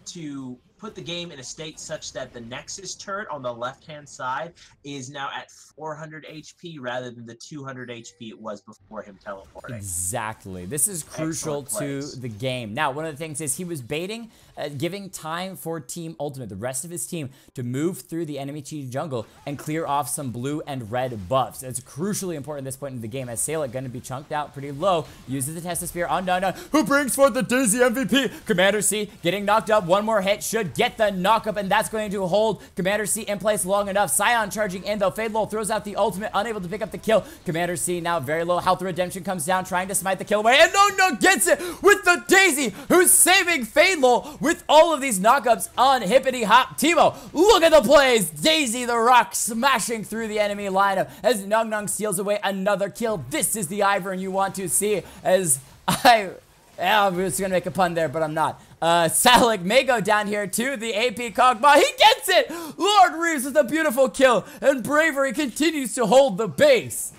[SPEAKER 2] to put the game in a state such that the Nexus turret on the left-hand side is now at 400 HP rather than the 200 HP it was before him teleporting.
[SPEAKER 1] Exactly. This is crucial to the game. Now, one of the things is he was baiting, giving time for Team Ultimate, the rest of his team, to move through the enemy cheated jungle and clear off some blue and red buffs. It's crucially important at this point in the game, as Salek going to be chunked out pretty low, uses the Tesla Spear on 99, who brings forth the Daisy MVP. Commander C getting knocked up. One more hit should get the knock up, and that's going to hold Commander C in place long enough. Scion charging in, though. Fadelol throws out the ultimate, unable to pick up the kill. Commander C now very low health. Redemption comes down, trying to smite the kill away, and No gets it with the Daisy, who's saving Fadelol with all of these knockups on Hippity Hop. Teemo, look at the plays. Daisy the Rock smashing through the enemy lineup as Nung steals away another kill. This is the Ivern you want to see, as I was gonna make a pun there, but I'm not. Salek may go down here to the AP Kog'Maw. He gets it! Lord Reeves with a beautiful kill, and Bravery continues to hold the base.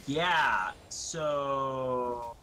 [SPEAKER 2] Yeah, so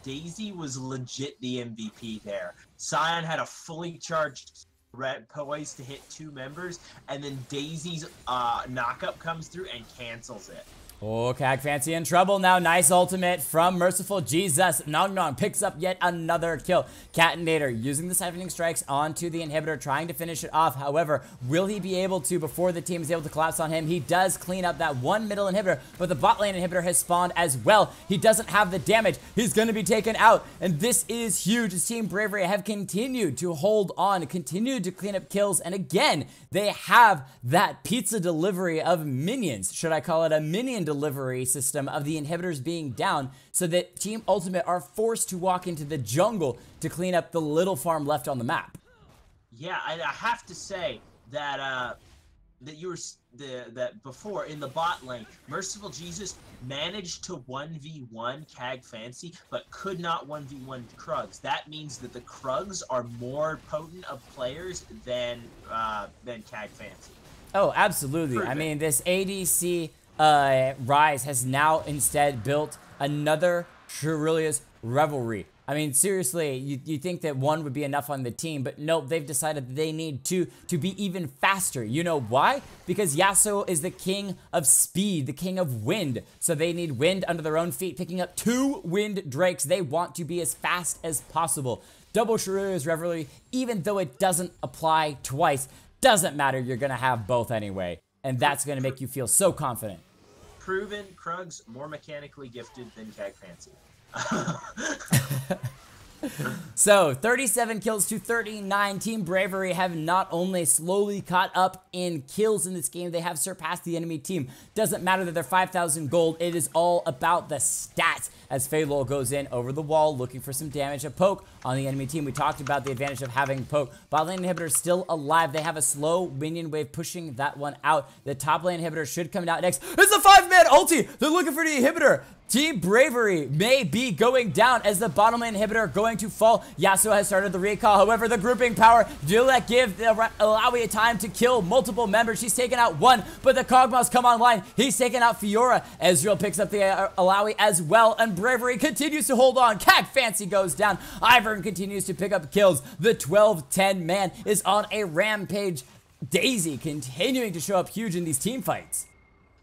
[SPEAKER 2] Daisy was legit the MVP there. Scion had a fully charged red poised to hit 2 members, and then Daisy's knockup comes through and cancels it.
[SPEAKER 1] Oh, Cag Fancy in trouble now. Nice ultimate from Merciful Jesus. Nong picks up yet another kill. Catinator using the siphoning strikes onto the inhibitor, trying to finish it off. However, will he be able to before the team is able to collapse on him? He does clean up that one middle inhibitor, but the bot lane inhibitor has spawned as well. He doesn't have the damage. He's going to be taken out, and this is huge. Team Bravery have continued to hold on, continued to clean up kills, and again, they have that pizza delivery of minions. Should I call it a minion delivery system of the inhibitors being down, so that Team Ultimate are forced to walk into the jungle to clean up the little farm left on the map.
[SPEAKER 2] Yeah, I have to say that that before in the bot lane, Merciful Jesus managed to 1v1 Cag Fancy, but could not 1v1 Krugs. That means that the Krugs are more potent of players than Cag Fancy.
[SPEAKER 1] Oh, absolutely.
[SPEAKER 2] Prove
[SPEAKER 1] I
[SPEAKER 2] it.
[SPEAKER 1] mean, this ADC Rise has now instead built another Shurilia's Revelry. I mean, seriously, you think that one would be enough on the team, but nope, they've decided that they need two to be even faster. You know why? Because Yasuo is the king of speed, the king of wind. So they need wind under their own feet, picking up 2 wind drakes. They want to be as fast as possible. Double Shurilia's Revelry, even though it doesn't apply twice, doesn't matter. You're going to have both anyway. And that's going to make you feel so confident.
[SPEAKER 2] Proven Krugs more mechanically gifted than Cag Fancy.
[SPEAKER 1] So 37 kills to 39. Team Bravery have not only slowly caught up in kills in this game, they have surpassed the enemy team. Doesn't matter that they're 5,000 gold, it is all about the stats. As Fadelol goes in over the wall looking for some damage. A poke on the enemy team. We talked about the advantage of having poke. Bot lane inhibitor still alive. They have a slow minion wave pushing that one out. The top lane inhibitor should come out next. It's a 5-man ulti. They're looking for the inhibitor. Team Bravery may be going down as the bottom lane inhibitor going to fall. Yasuo has started the recall. However, the grouping power do not give Alawi a time to kill multiple members. She's taken out one, but the Kog'Maw's come online. He's taken out Fiora. Ezreal picks up the Alawi as well, and Bravery continues to hold on. Cag Fancy goes down. Ivern continues to pick up kills. The 12-10 man is on a rampage. Daisy continuing to show up huge in these team fights.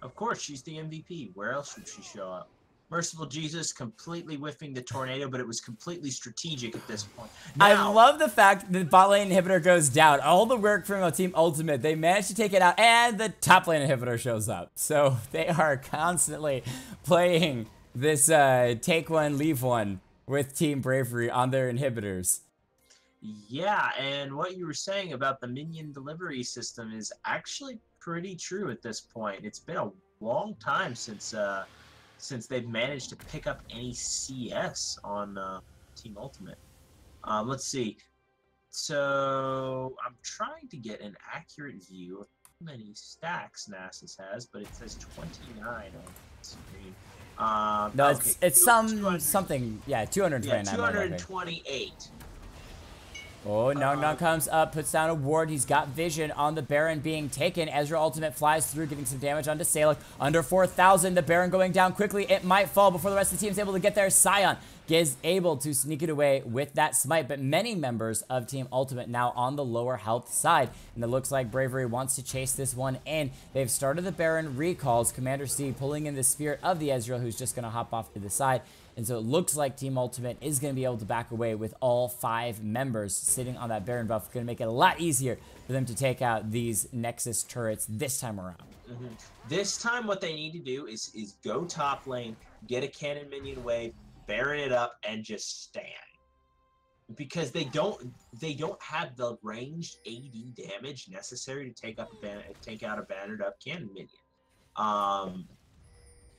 [SPEAKER 2] Of course, she's the MVP. Where else would she show up? Merciful Jesus completely whiffing the tornado, but it was completely strategic at this point. Now,
[SPEAKER 1] I love the fact that the bot lane inhibitor goes down. All the work from a Team Ultimate, they managed to take it out, and the top lane inhibitor shows up. So they are constantly playing this take one, leave one with Team Bravery on their inhibitors.
[SPEAKER 2] yeah, and what you were saying about the minion delivery system is actually pretty true at this point. It's been a long time since they've managed to pick up any CS on Team Ultimate. Let's see. So I'm trying to get an accurate view of how many stacks Nasus has, but it says 29 on the screen.
[SPEAKER 1] No,
[SPEAKER 2] okay.
[SPEAKER 1] it's something. Yeah, 229.
[SPEAKER 2] Yeah, 228.
[SPEAKER 1] Oh, Nog comes up, puts down a ward. He's got vision on the Baron being taken. Ezreal ultimate flies through, giving some damage onto Salak. Under 4,000, the Baron going down quickly. It might fall before the rest of the team's able to get there. Sion is able to sneak it away with that smite, but many members of Team Ultimate now on the lower health side, and it looks like Bravery wants to chase this one in. They've started the Baron recalls. Commander C pulling in the spirit of the Ezreal, who's just going to hop off to the side. And so it looks like Team Ultimate is going to be able to back away with all 5 members sitting on that Baron buff. Going to make it a lot easier for them to take out these Nexus turrets this time around.
[SPEAKER 2] This time what they need to do is go top lane, get a cannon minion wave, Baron it up, and just stand. Because they don't have the ranged AD damage necessary to take out a bannered up cannon minion.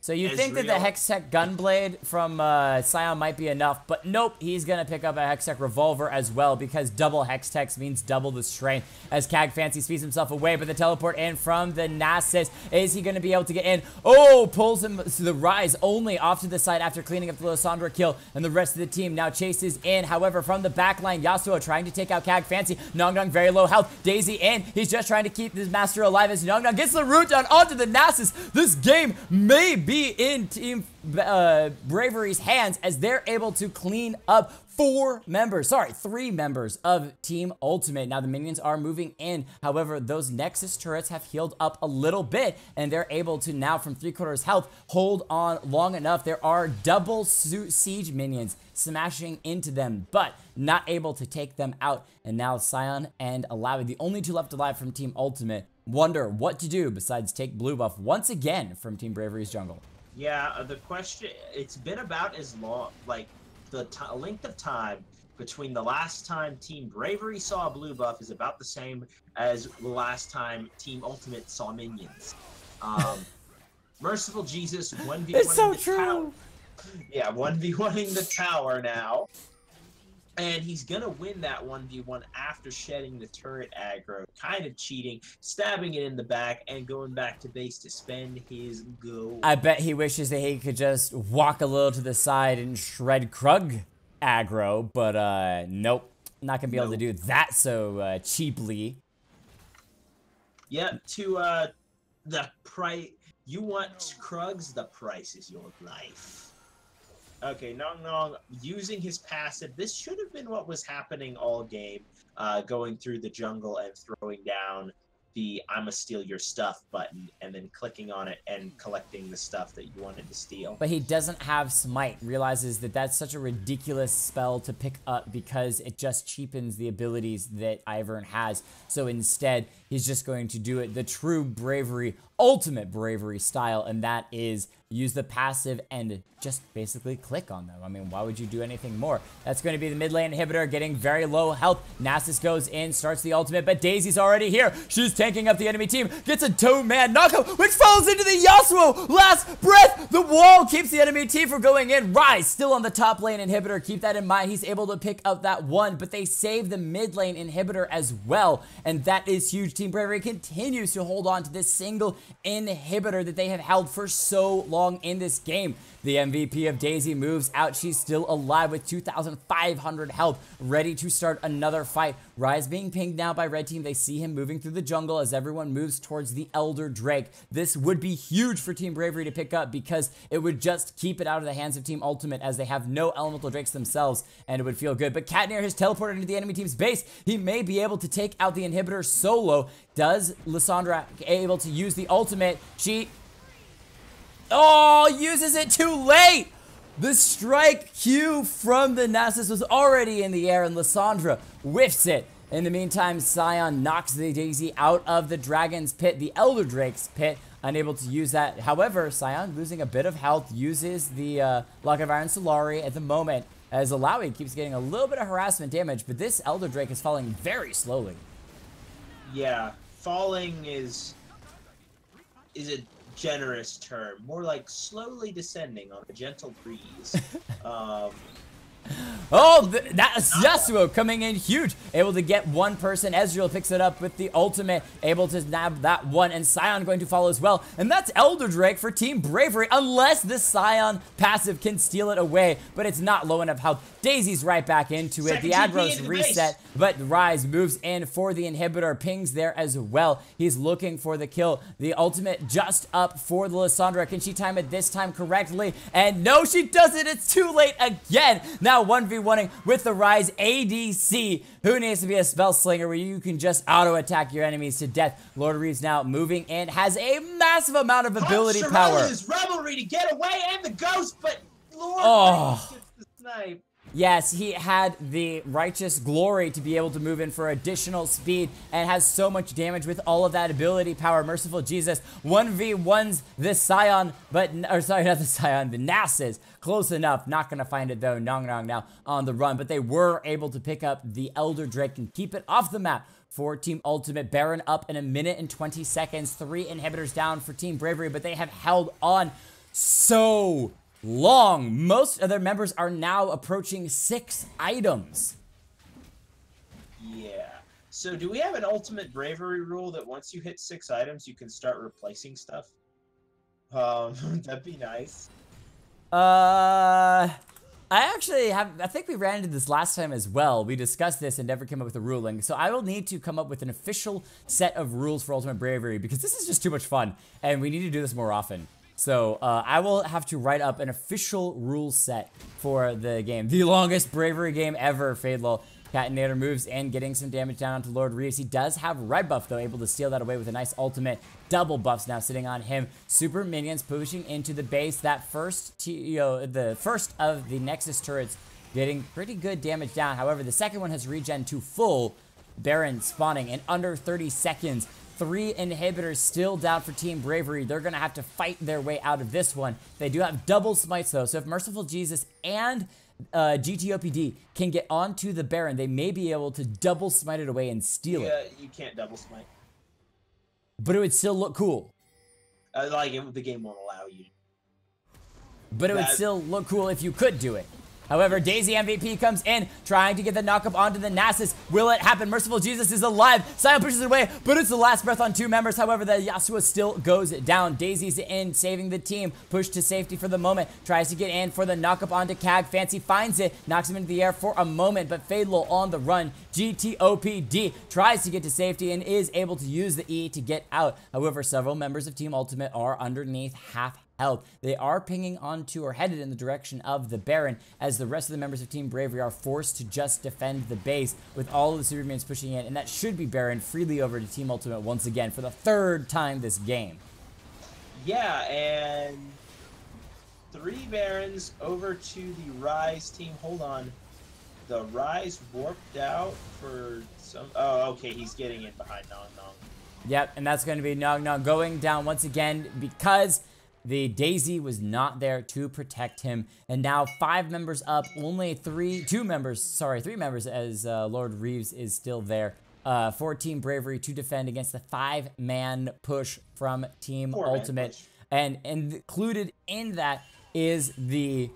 [SPEAKER 1] So you think that the Hextech Gunblade from Sion might be enough, but nope, he's going to pick up a Hextech Revolver as well, because double Hextechs means double the strength as Cag Fancy speeds himself away, but the teleport in from the Nasus. Is he going to be able to get in? Oh, pulls him to the Rise only off to the side after cleaning up the Lysandra kill, and the rest of the team now chases in. However, from the backline, Yasuo trying to take out Cag Fancy. Nog very low health. Daisy in. He's just trying to keep his master alive as Nog gets the root down onto the Nasus. This game may be in Team Bravery's hands as they're able to clean up 3 members of Team Ultimate. Now the minions are moving in. However, those Nexus turrets have healed up a little bit, and they're able to now, from 3/4 health, hold on long enough. There are double siege minions smashing into them, but not able to take them out. And now Sion and Alawi, the only 2 left alive from Team Ultimate, wonder what to do besides take blue buff once again from Team Bravery's jungle.
[SPEAKER 2] Yeah, the question, it's been about as long, like, the length of time between the last time Team Bravery saw a blue buff is about the same as the last time Team Ultimate saw minions. Merciful Jesus, 1v1
[SPEAKER 1] it's so
[SPEAKER 2] the
[SPEAKER 1] true.
[SPEAKER 2] tower. Yeah, 1v1ing the tower now. And he's going to win that 1v1 after shedding the turret aggro, kind of cheating, stabbing it in the back, and going back to base to spend his gold.
[SPEAKER 1] I bet he wishes that he could just walk a little to the side and shred Krug aggro, but nope. Not going to be able to do that so cheaply.
[SPEAKER 2] Yeah, to the price. You want Krugs, the price is your life. Okay, Nog using his passive. This should have been what was happening all game, going through the jungle and throwing down the "I'ma steal your stuff" button, and then clicking on it and collecting the stuff that you wanted to steal.
[SPEAKER 1] But he doesn't have Smite. Realizes that that's such a ridiculous spell to pick up because it just cheapens the abilities that Ivern has. So instead, he's just going to do it the true Bravery, ultimate Bravery style, and that is use the passive and just basically click on them. I mean, why would you do anything more? That's going to be the mid lane inhibitor getting very low health. Nasus goes in, starts the ultimate, but Daisy's already here. She's tanking up the enemy team, gets a two-man knockout, which falls into the Yasuo. Last breath, the wall keeps the enemy team from going in. Rise still on the top lane inhibitor. Keep that in mind. He's able to pick up that one, but they save the mid lane inhibitor as well, and that is huge. Team Bravery continues to hold on to this single inhibitor that they have held for so long in this game. The MVP of Daisy moves out. She's still alive with 2,500 health, ready to start another fight. Rise being pinged now by red team. They see him moving through the jungle as everyone moves towards the Elder Drake. This would be huge for Team Bravery to pick up because it would just keep it out of the hands of Team Ultimate as they have no Elemental Drakes themselves, and it would feel good. But Katnir has teleported into the enemy team's base. He may be able to take out the inhibitor solo. Does Lysandra able to use the ultimate? She uses it too late! The strike Q from the Nasus was already in the air, and Lysandra whiffs it. In the meantime, Sion knocks the Daisy out of the Dragon's Pit, the Elder Drake's Pit, unable to use that. However, Sion, losing a bit of health, uses the Lock of Iron Solari at the moment, as Alawi keeps getting a little bit of harassment damage, but this Elder Drake is falling very slowly.
[SPEAKER 2] Yeah, falling is a generous term, more like slowly descending on a gentle breeze.
[SPEAKER 1] Oh, that's Yasuo coming in huge. Able to get one person. Ezreal picks it up with the ultimate. Able to nab that one. And Sion going to follow as well. And that's Elder Drake for Team Bravery. Unless the Sion passive can steal it away. But it's not low enough health. Daisy's right back into it. The aggro's reset. But Ryze moves in for the inhibitor. Pings there as well. He's looking for the kill. The ultimate just up for the Lissandra. Can she time it this time correctly? And no, she doesn't. It's too late again. Now 1v1ing with the Ryze ADC. Who needs to be a spell slinger where you can just auto attack your enemies to death? Lord Reeves now moving in, has a massive amount of ability power.
[SPEAKER 2] His Revelry to get away and the ghost, but Lord Reeves gets the snipe.
[SPEAKER 1] Yes, he had the righteous glory to be able to move in for additional speed and has so much damage with all of that ability power. Merciful Jesus 1v1s the Sion, or sorry, not the Sion, the Nasus. Close enough. Not going to find it though. Nong Nong now on the run, but they were able to pick up the Elder Drake and keep it off the map for Team Ultimate. Baron up in a minute and 20 seconds. 3 inhibitors down for Team Bravery, but they have held on so long. Most of their members are now approaching 6 items.
[SPEAKER 2] Yeah. So do we have an ultimate bravery rule that once you hit 6 items, you can start replacing stuff? That'd be nice.
[SPEAKER 1] I think we ran into this last time as well. We discussed this and never came up with a ruling. So I will need to come up with an official set of rules for Ultimate Bravery because this is just too much fun and we need to do this more often. So I will have to write up an official rule set for the game. The longest bravery game ever, Fadelol. Catinator moves in, getting some damage down onto Lord Reeves. He does have red buff, though, able to steal that away with a nice ultimate. Double buffs now sitting on him. Super minions pushing into the base. That first, the first of the Nexus turrets getting pretty good damage down. However, the second one has regen to full. Baron spawning in under 30 seconds. 3 inhibitors still down for Team Bravery. They're going to have to fight their way out of this one. They do have double smites, though. So if Merciful Jesus and GTOPD can get onto the Baron, they may be able to double smite it away and steal it.
[SPEAKER 2] You can't double smite.
[SPEAKER 1] But it would still look cool.
[SPEAKER 2] The game won't allow you.
[SPEAKER 1] But it would still look cool if you could do it. However, Daisy MVP comes in, trying to get the knockup onto the Nasus. Will it happen? Merciful Jesus is alive. Sion pushes it away, but it's the last breath on 2 members. However, the Yasuo still goes down. Daisy's in, saving the team. Pushed to safety for the moment. Tries to get in for the knockup onto Cag. Fancy finds it, knocks him into the air for a moment, but Fadelol on the run. GTOPD tries to get to safety and is able to use the E to get out. However, several members of Team Ultimate are underneath half health. They are pinging onto or headed in the direction of the Baron as the rest of the members of Team Bravery are forced to just defend the base with all of the Supermans pushing in, and that should be Baron freely over to Team Ultimate once again for the 3rd time this game.
[SPEAKER 2] Yeah, and 3 Barons over to the Ryze team. Hold on. The Ryze warped out for some... Oh, okay, he's getting in behind Nong Nong.
[SPEAKER 1] Yep, and that's going to be Nong Nong going down once again because the Daisy was not there to protect him. And now 5 members up, only 3 members as Lord Reeves is still there for Team Bravery to defend against the 5-man push from Team Ultimate. And included in that is the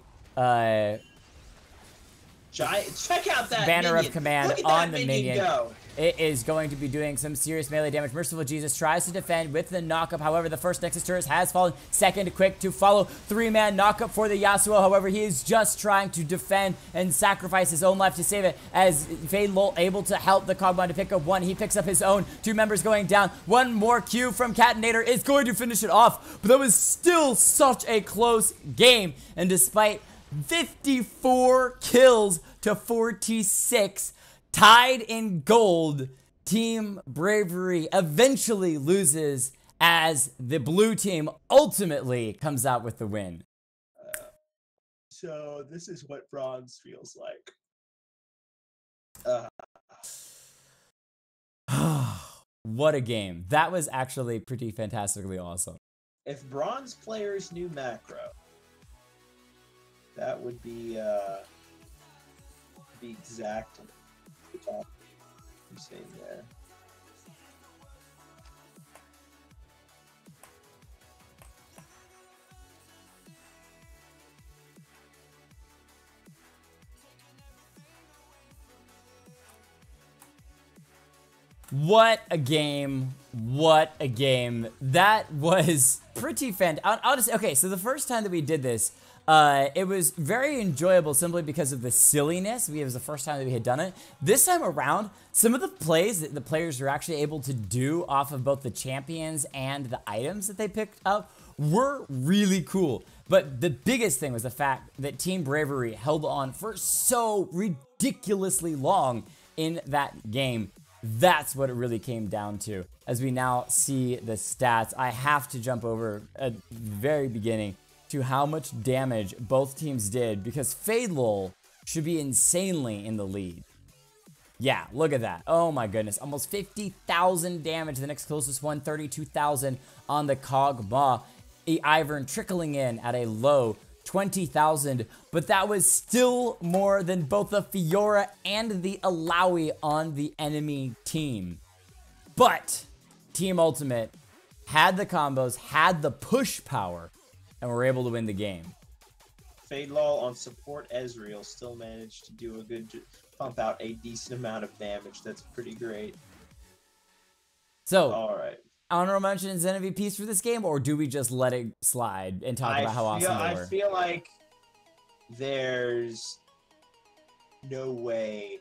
[SPEAKER 2] check out that
[SPEAKER 1] banner
[SPEAKER 2] minion.
[SPEAKER 1] of command
[SPEAKER 2] Look at
[SPEAKER 1] on
[SPEAKER 2] that
[SPEAKER 1] the minion.
[SPEAKER 2] Go.
[SPEAKER 1] It is going to be doing some serious melee damage. Merciful Jesus tries to defend with the knockup. However, the first Nexus turret has fallen. Second quick to follow. 3-man knockup for the Yasuo. However, he is just trying to defend and sacrifice his own life to save it as Fadelol able to help the Cogmon to pick up 1. He picks up his own. 2 members going down. 1 more Q from Catinator is going to finish it off. But that was still such a close game. And despite 54 kills to 46, tied in gold, Team Bravery eventually loses as the blue team ultimately comes out with the win.
[SPEAKER 2] So this is what bronze feels like.
[SPEAKER 1] What a game. That was actually pretty fantastically awesome.
[SPEAKER 2] If bronze players knew macro, that would be exact. I'm saying there.
[SPEAKER 1] What a game. What a game. That was pretty fantastic. I'll just, okay, so the first time that we did this, it was very enjoyable simply because of the silliness. It was the first time that we had done it. This time around, some of the plays that the players were actually able to do off of both the champions and the items that they picked up were really cool. But the biggest thing was the fact that Team Bravery held on for so ridiculously long in that game. That's what it really came down to. As we now see the stats, I have to jump over at the very beginning to how much damage both teams did, because Fadelol should be insanely in the lead. Yeah, look at that. Oh my goodness. Almost 50,000 damage. The next closest one, 32,000 on the Kog'Maw. Ivern trickling in at a low 20,000, but that was still more than both the Fiora and the Alawi on the enemy team. But Team Ultimate had the combos, had the push power, and were able to win the game.
[SPEAKER 2] Fadelol on support Ezreal still managed to do a good pump out a decent amount of damage. That's pretty great.
[SPEAKER 1] So,
[SPEAKER 2] all right.
[SPEAKER 1] Honorable mentions and MVPs for this game, or do we just let it slide and talk about how awesome they were?
[SPEAKER 2] I feel like there's no way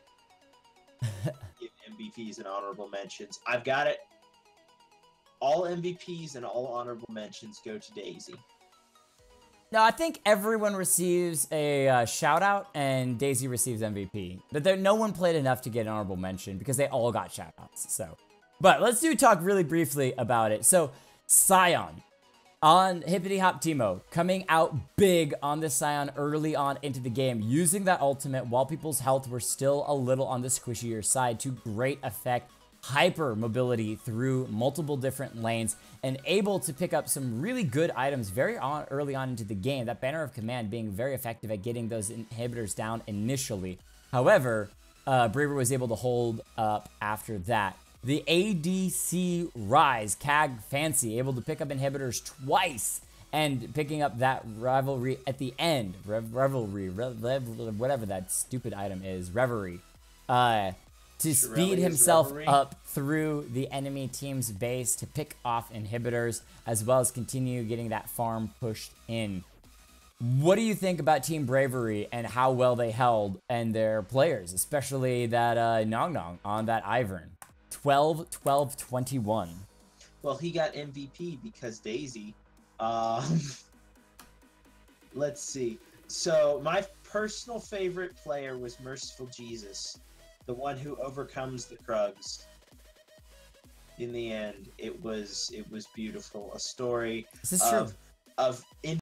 [SPEAKER 2] to give MVPs and honorable mentions. I've got it. All MVPs and all honorable mentions go to Daisy.
[SPEAKER 1] No, I think everyone receives a shout out and Daisy receives MVP. But no one played enough to get an honorable mention because they all got shout outs. So. But let's talk really briefly about it. So, Sion on Hippity Hop Teemo, coming out big on the Sion early on into the game, using that ultimate while people's health were still a little on the squishier side to great effect, hyper mobility through multiple different lanes, and able to pick up some really good items very early on into the game. That Banner of Command being very effective at getting those inhibitors down initially. However, Bravery was able to hold up after that. The ADC Rise, Cag Fancy, able to pick up inhibitors twice and picking up that rivalry at the end. Revelry, whatever that stupid item is, Reverie. To speed himself up through the enemy team's base to pick off inhibitors, as well as continue getting that farm pushed in. What do you think about Team Bravery and how well they held and their players, especially that Nong Nong on that Ivern? 12, 12, 21.
[SPEAKER 2] Well, he got MVP because Daisy. Let's see. So my personal favorite player was Merciful Jesus, the one who overcomes the Krugs. In the end, it was beautiful. A story
[SPEAKER 1] this is true.
[SPEAKER 2] of